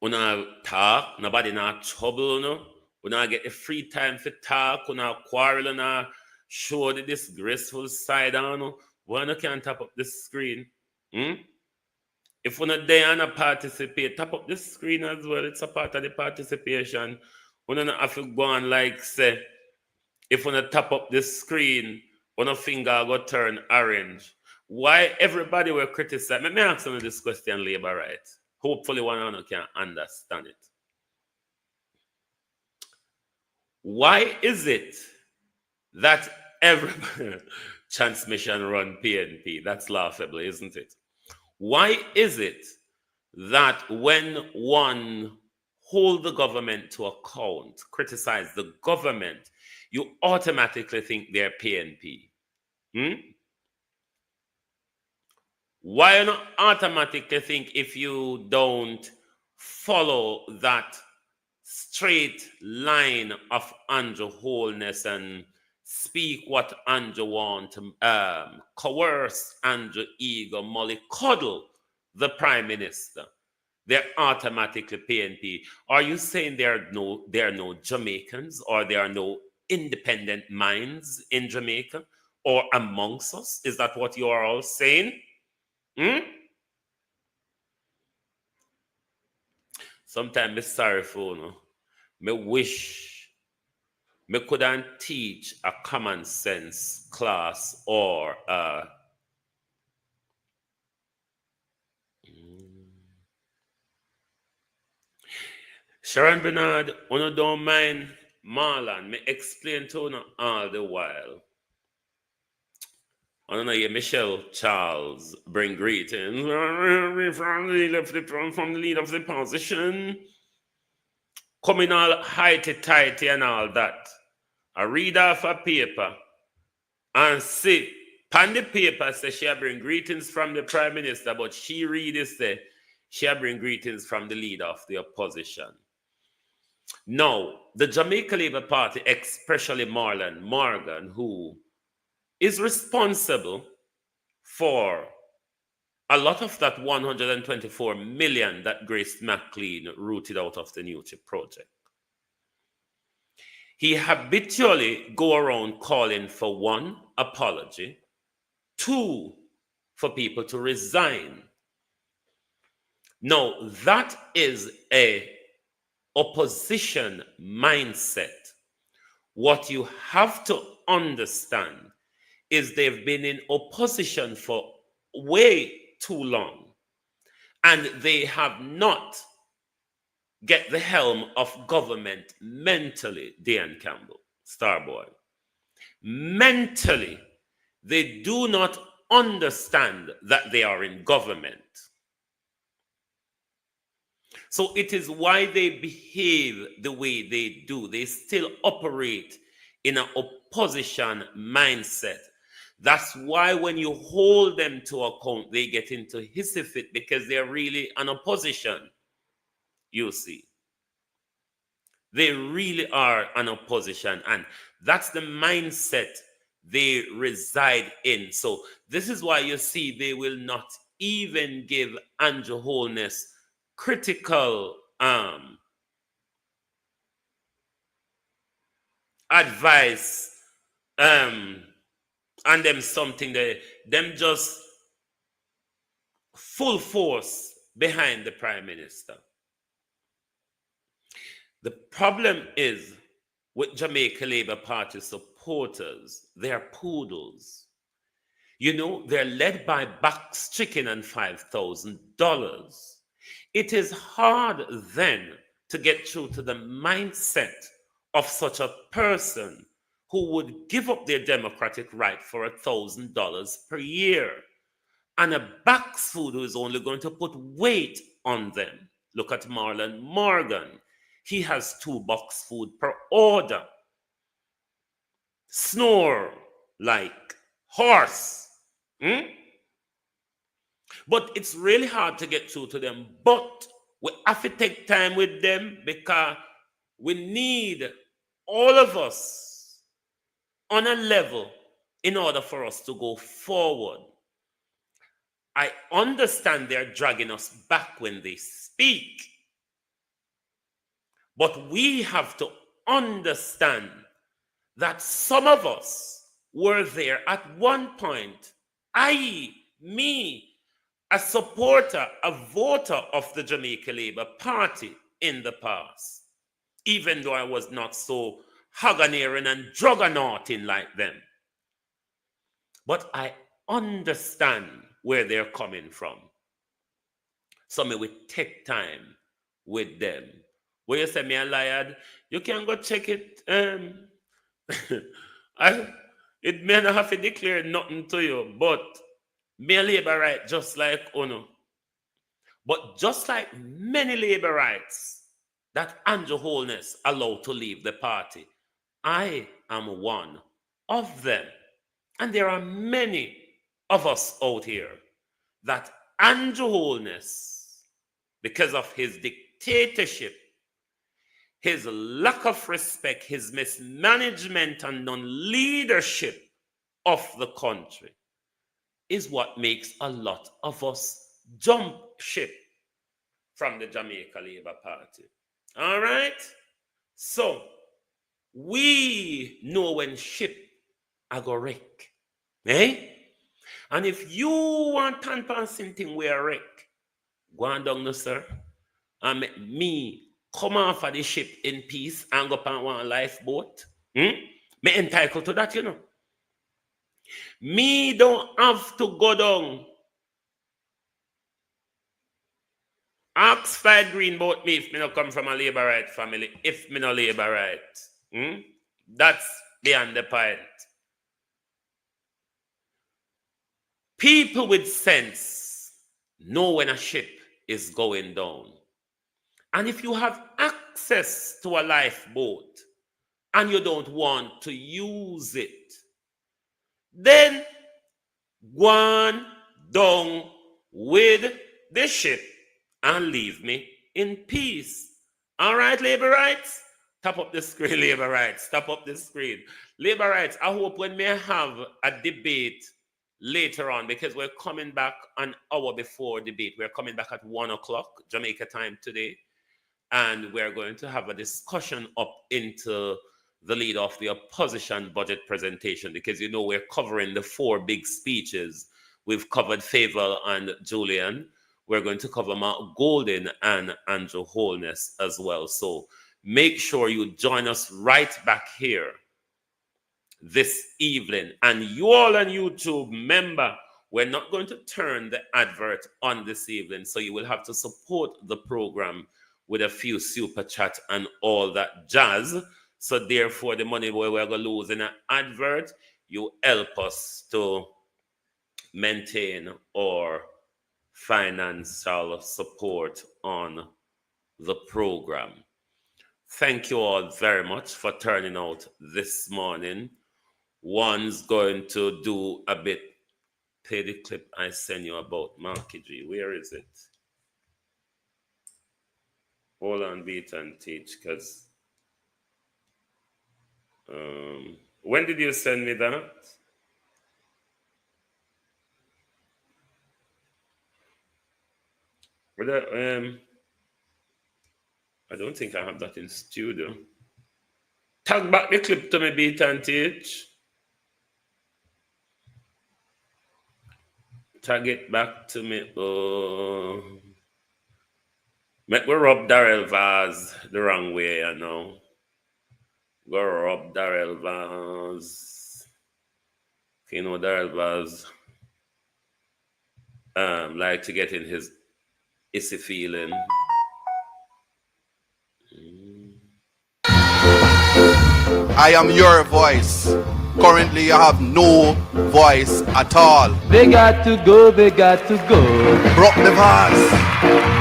Una talk. Nobody not trouble. No. Una get the free time for talk. Una quarrel. Una show the disgraceful side on. Why no can't tap up the screen? Hmm? If we're not there and participate, tap up the screen as well. It's a part of the participation. We don't have to go on like say, if we not tap up the screen, one finger go turn orange. Why everybody will criticize? Let me ask you this question, labor right? Hopefully one of you can understand it. Why is it that every transmission run PNP? That's laughable, isn't it? Why is it that when one hold the government to account, criticize the government, you automatically think they're PNP? Why not automatically think if you don't follow that straight line of Andrew wholeness and speak what Andrew want, coerce Andrew ego, mollycoddle the prime minister, they're automatically PNP? Are you saying there are no Jamaicans or there are no independent minds in Jamaica or amongst us? Is that what you are all saying? Sometimes I'm sorry for you. Me wish me couldn't teach a common sense class or Sharon Bernard, you don't mind Marlon, me explain to you all the while. I don't know, Michelle Charles bring greetings from the lead of the position. Coming all highty-tighty and all that. I read off a paper and see, pan the paper say she bring greetings from the Prime Minister, but she read it say she bring greetings from the leader of the opposition. Now, the Jamaica Labour Party, especially Marlon Morgan, who is responsible for a lot of that 124 million that Grace McLean rooted out of the New Chip project. He habitually go around calling for one, apology, two, for people to resign. Now, that is a opposition mindset. What you have to understand is they've been in opposition for way too long, and they have not get the helm of government mentally, Dan Campbell, Starboy. Mentally, they do not understand that they are in government. So it is why they behave the way they do. They still operate in an opposition mindset. That's why when you hold them to account, they get into hissy fit because they're really an opposition. You see, they really are an opposition, and that's the mindset they reside in. So this is why you see they will not even give Andrew Holness critical advice and them something them just full force behind the Prime Minister. The problem is with Jamaica Labour Party supporters, they're poodles. You know, they're led by Bucks Chicken and $5,000. It is hard then to get through to the mindset of such a person who would give up their democratic right for $1,000 per year. And a Bucks food who is only going to put weight on them. Look at Marlon Morgan. He has $2 food per order. Snore like horse. But it's really hard to get through to them. But we have to take time with them because we need all of us on a level in order for us to go forward. I understand they're dragging us back when they speak. But we have to understand that some of us were there at one point, i.e., me, a supporter, a voter of the Jamaica Labour Party in the past, even though I was not so haganeering and druggernauting like them. But I understand where they're coming from. So me will take time with them. When you say me a liar, you can go check it. It may not have to declare nothing to you, but me a labor right just like Uno. But just like many labor rights that Andrew Holness allowed to leave the party, I am one of them. And there are many of us out here that Andrew Holness, because of his dictatorship, his lack of respect, his mismanagement and non-leadership of the country, is what makes a lot of us jump ship from the Jamaica Labour Party. All right? So, we know when ship are go wreck. Eh? And if you want to passing thing where wreck, go on down, no, sir, and make me come off of the ship in peace and go on one lifeboat. Me entitled to that, you know. Me don't have to go down. Ask Fight Green about me if me not come from a labor right family, if me no labor right. That's beyond the point. People with sense know when a ship is going down. And if you have access to a lifeboat and you don't want to use it, then go on down with the ship and leave me in peace. All right, labor rights? Tap up the screen, labor rights. Tap up the screen. Labor rights, I hope when we have a debate later on, because we're coming back an hour before debate. We're coming back at 1 o'clock Jamaica time today. And we're going to have a discussion up into the lead of the opposition budget presentation, because you know we're covering the 4 big speeches. We've covered Favour and Julian. We're going to cover Mark Golden and Andrew Holness as well. So make sure you join us right back here this evening. And you all on YouTube, remember, we're not going to turn the advert on this evening, so you will have to support the program with a few super chat and all that jazz. So therefore, the money we're going to lose in an advert, you help us to maintain our financial support on the program. Thank you all very much for turning out this morning. One's going to do a bit. Play the clip I sent you about Marky G. Where is it? Hold on, beat and teach, because when did you send me that? I don't think I have that in studio. Tag back the clip to me, beat and teach. Tag it back to me. Make we rub Darrell Vaz the wrong way, you know. Go rub Darrell Vaz. You know, Darrell Vaz like to get in his issy feeling. I am your voice. Currently, you have no voice at all. They got to go, they got to go. Broke the vase.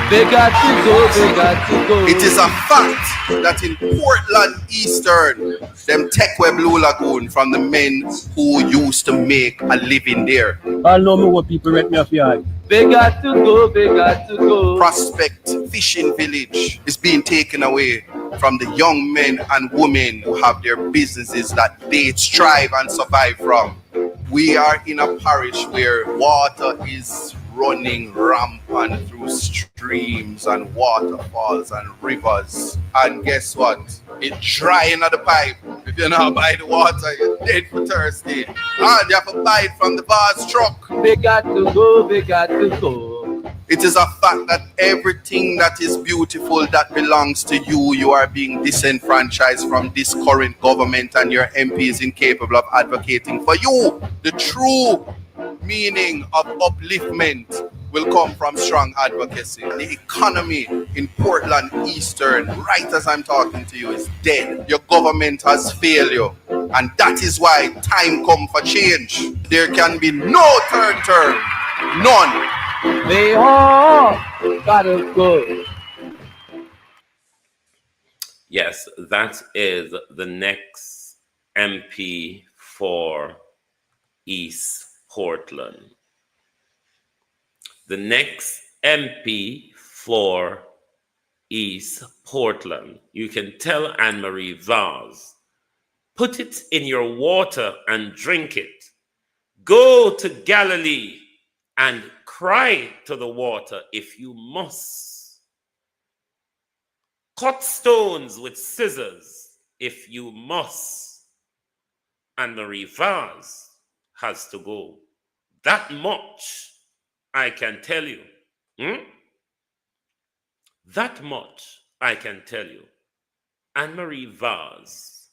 They got to go, they got to go. It is a fact that in Portland Eastern, them take away Blue Lagoon from the men who used to make a living there. I know me what people rent me off yard. They got to go, they got to go. Prospect Fishing Village is being taken away from the young men and women who have their businesses that they strive and survive from. We are in a parish where water is running rampant through streams and waterfalls and rivers. And guess what? It's drying at the pipe. If you're not by the water, you're dead for thirsty. And you have to buy it from the bar's truck. We got to go, we got to go. It is a fact that everything that is beautiful that belongs to you, you are being disenfranchised from this current government, and your MP is incapable of advocating for you. The true meaning of upliftment will come from strong advocacy. The economy in Portland Eastern, right as I'm talking to you, is dead. Your government has failed you. And that is why time come for change. There can be no third term. None. We all gotta go. Yes, that is the next MP for East Portland. The next MP for East Portland. You can tell Anne-Marie Vaz, put it in your water and drink it. Go to Galilee and cry to the water if you must. Cut stones with scissors if you must. Anne-Marie Vaz has to go. That much I can tell you. That much I can tell you. Anne-Marie Vaz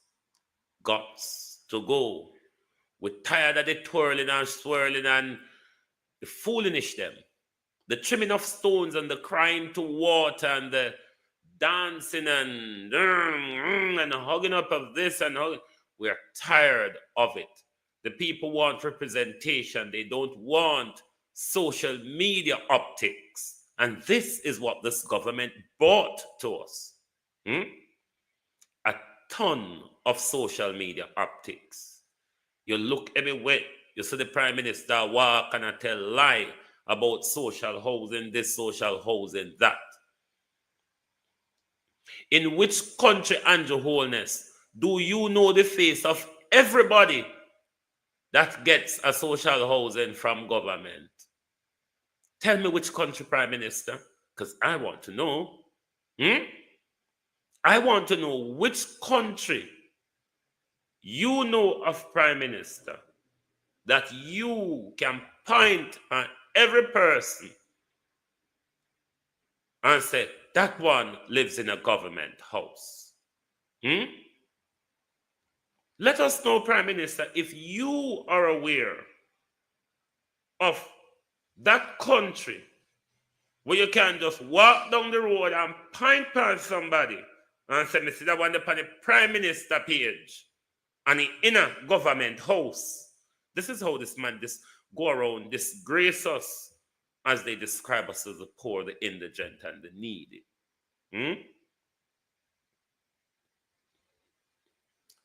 got to go. We're tired of the twirling and swirling and the foolish them. The trimming of stones and the crying to water and the dancing and hugging up of this and hugging. We're tired of it. The people want representation. They don't want social media optics. And this is what this government brought to us. A ton of social media optics. You look everywhere. You see the Prime Minister walk and tell lie about social housing, this social housing, that. In which country, Andrew Holness, do you know the face of everybody that gets a social housing from government? Tell me which country, Prime Minister, because I want to know. I want to know which country you know of, Prime Minister, that you can point at every person and say, that one lives in a government house. Let us know, Prime Minister, if you are aware of that country where you can just walk down the road and point at somebody and say, see that one upon the Prime Minister page and in a government house. This is how this man go around disgrace us as they describe us as the poor, the indigent, and the needy.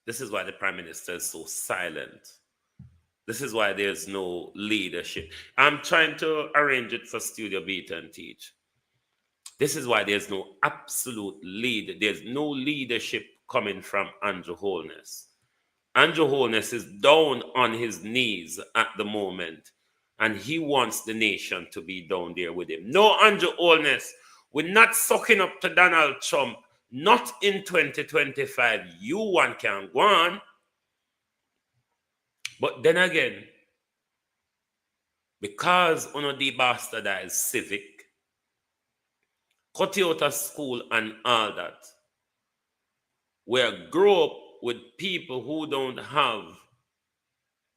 This is why the Prime Minister is so silent. This is why there's no leadership. I'm trying to arrange it for Studio Beat and Teach. This is why there's no absolute leader. There's no leadership coming from Andrew Holness. Andrew Holness is down on his knees at the moment, and he wants the nation to be down there with him. No, Andrew Holness, we're not sucking up to Donald Trump. Not in 2025. You one can go on. But then again, because uno debastardized civic, cut you out of school and all that, we grow up with people who don't have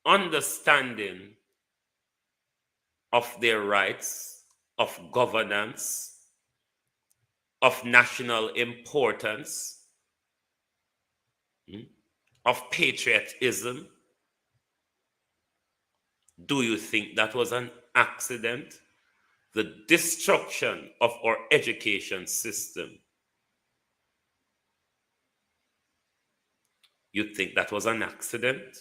understanding of their rights, of governance, of national importance, of patriotism. Do you think that was an accident? The destruction of our education system. You think that was an accident?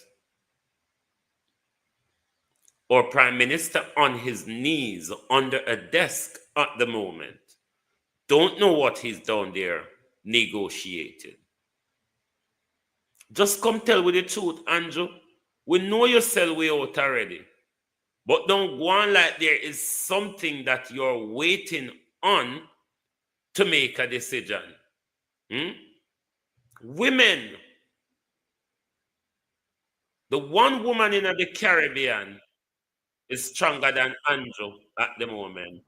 Our Prime Minister on his knees under a desk at the moment. Don't know what he's down there negotiating. Just come tell with the truth, Andrew. We know you sell way out already. But don't go on like there is something that you're waiting on to make a decision. Women. The one woman in the Caribbean is stronger than Andrew at the moment.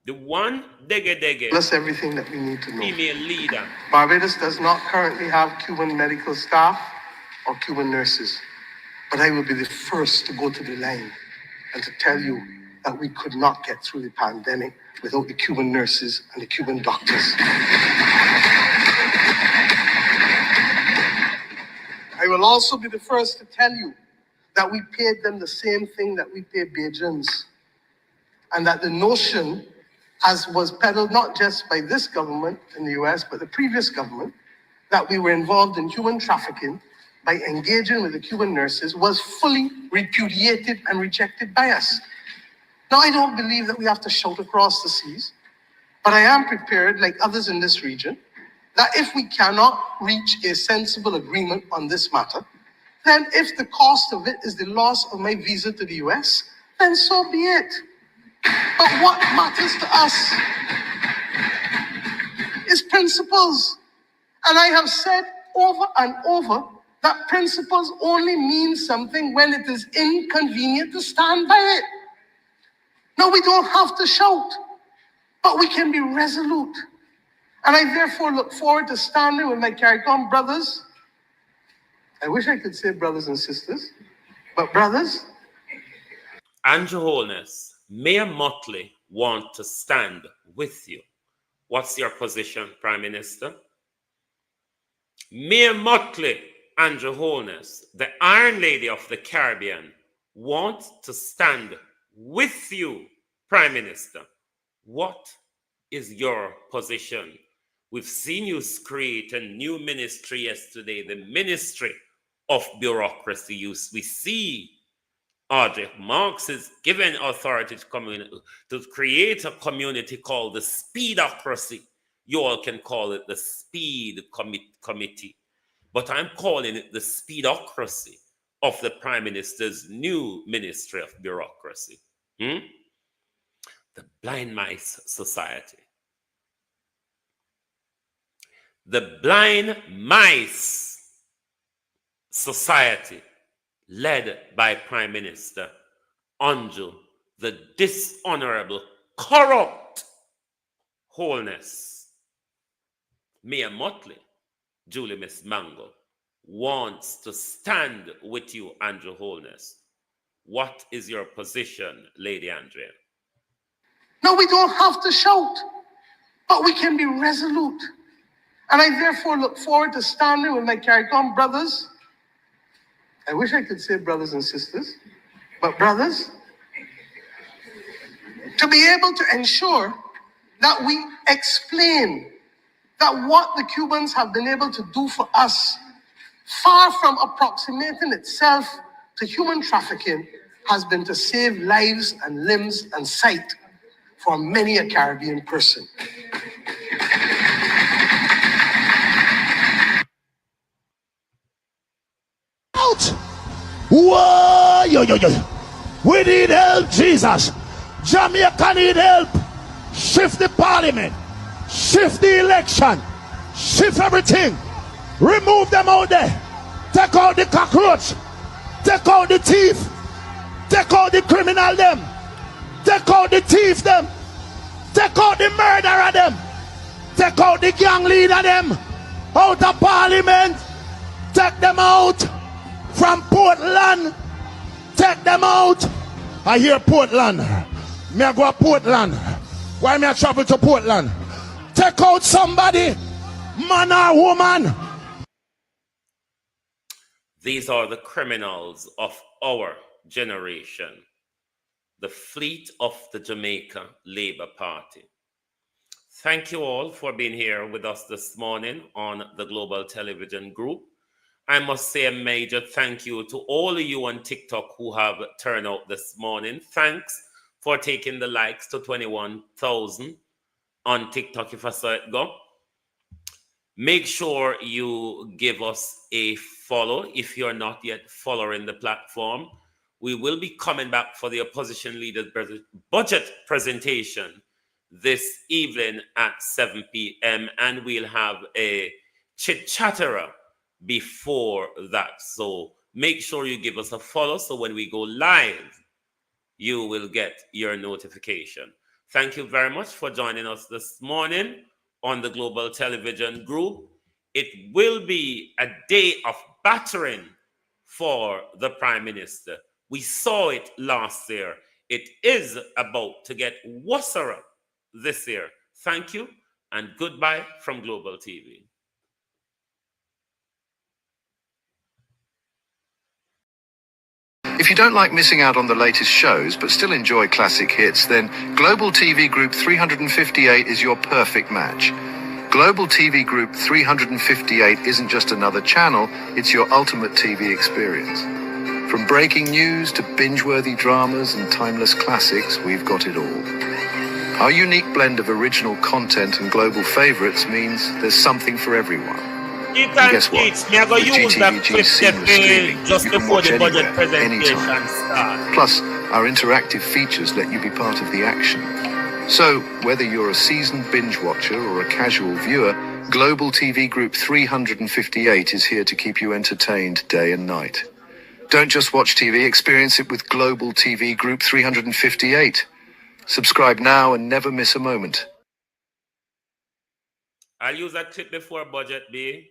The one dege Plus everything that we need to know. female leader. Barbados does not currently have Cuban medical staff or Cuban nurses, but I will be the first to go to the line and to tell you that we could not get through the pandemic without the Cuban nurses and the Cuban doctors. I will also be the first to tell you that we paid them the same thing that we pay Bajans, and that the notion, as was peddled not just by this government in the US, but the previous government, that we were involved in human trafficking by engaging with the Cuban nurses was fully repudiated and rejected by us. Now, I don't believe that we have to shout across the seas, but I am prepared, like others in this region, that if we cannot reach a sensible agreement on this matter, then if the cost of it is the loss of my visa to the US, then so be it. But what matters to us is principles. And I have said over and over that principles only mean something when it is inconvenient to stand by it. No, we don't have to shout, but we can be resolute. And I therefore look forward to standing with my CARICOM brothers. I wish I could say brothers and sisters, but brothers. Andrew Holness, Mayor Motley want to stand with you. What's your position, Prime Minister? Mayor Motley, Andrew Holness, the Iron Lady of the Caribbean, want to stand with you, Prime Minister. What is your position? We've seen you create a new ministry yesterday, the Ministry of Bureaucracy. We see Audrey Marks is given authority to create a community called the Speedocracy. You all can call it the Speed Committee. But I'm calling it the Speedocracy of the Prime Minister's new Ministry of Bureaucracy. The Blind Mice Society. The Blind Mice Society, led by Prime Minister Andrew, the dishonorable, corrupt Holness. Mayor Motley, Julie Miss Mango, wants to stand with you, Andrew Holness. What is your position, Lady Andrea? No, we don't have to shout, but we can be resolute. And I therefore look forward to standing with my CARICOM brothers. I wish I could say brothers and sisters, but brothers, to be able to ensure that we explain that what the Cubans have been able to do for us, far from approximating itself to human trafficking, has been to save lives and limbs and sight for many a Caribbean person. Out! Whoa! Yo, yo, yo. We need help, Jesus. Jamaica need help. Shift the parliament. Shift the election. Shift everything. Remove them out there. Take out the cockroach. Take out the thief. Take out the criminal them. Take out the thief them. Take out the murderer them. Take out the gang leader them. Out of parliament. Take them out. From Portland, take them out. I hear Portland. Me I go to Portland. Why me I travel to Portland? Take out somebody, man or woman. These are the criminals of our generation. The fleet of the Jamaica Labour Party. Thank you all for being here with us this morning on the Global Television Group. I must say a major thank you to all of you on TikTok who have turned out this morning. Thanks for taking the likes to 21,000 on TikTok if I saw it go. Make sure you give us a follow if you're not yet following the platform. We will be coming back for the opposition leader's budget presentation this evening at 7 p.m. and we'll have a chit-chatterer before that. So make sure you give us a follow so when we go live, you will get your notification. Thank you very much for joining us this morning on the Global Television Group. It will be a day of battering for the Prime Minister. We saw it last year. It is about to get worser this year. Thank you and goodbye from Global TV. If you don't like missing out on the latest shows but still enjoy classic hits, then Global TV Group 358 is your perfect match. Global TV Group 358 isn't just another channel, it's your ultimate TV experience. From breaking news to binge-worthy dramas and timeless classics, we've got it all. Our unique blend of original content and global favorites means there's something for everyone. You can guess what? teach me. I go use that clip just you can before watch the budget anywhere, presentation anytime. starts. Plus, our interactive features let you be part of the action. So, whether you're a seasoned binge watcher or a casual viewer, Global TV Group 358 is here to keep you entertained day and night. Don't just watch TV, experience it with Global TV Group 358. Subscribe now and never miss a moment. I'll use that clip before budget, B.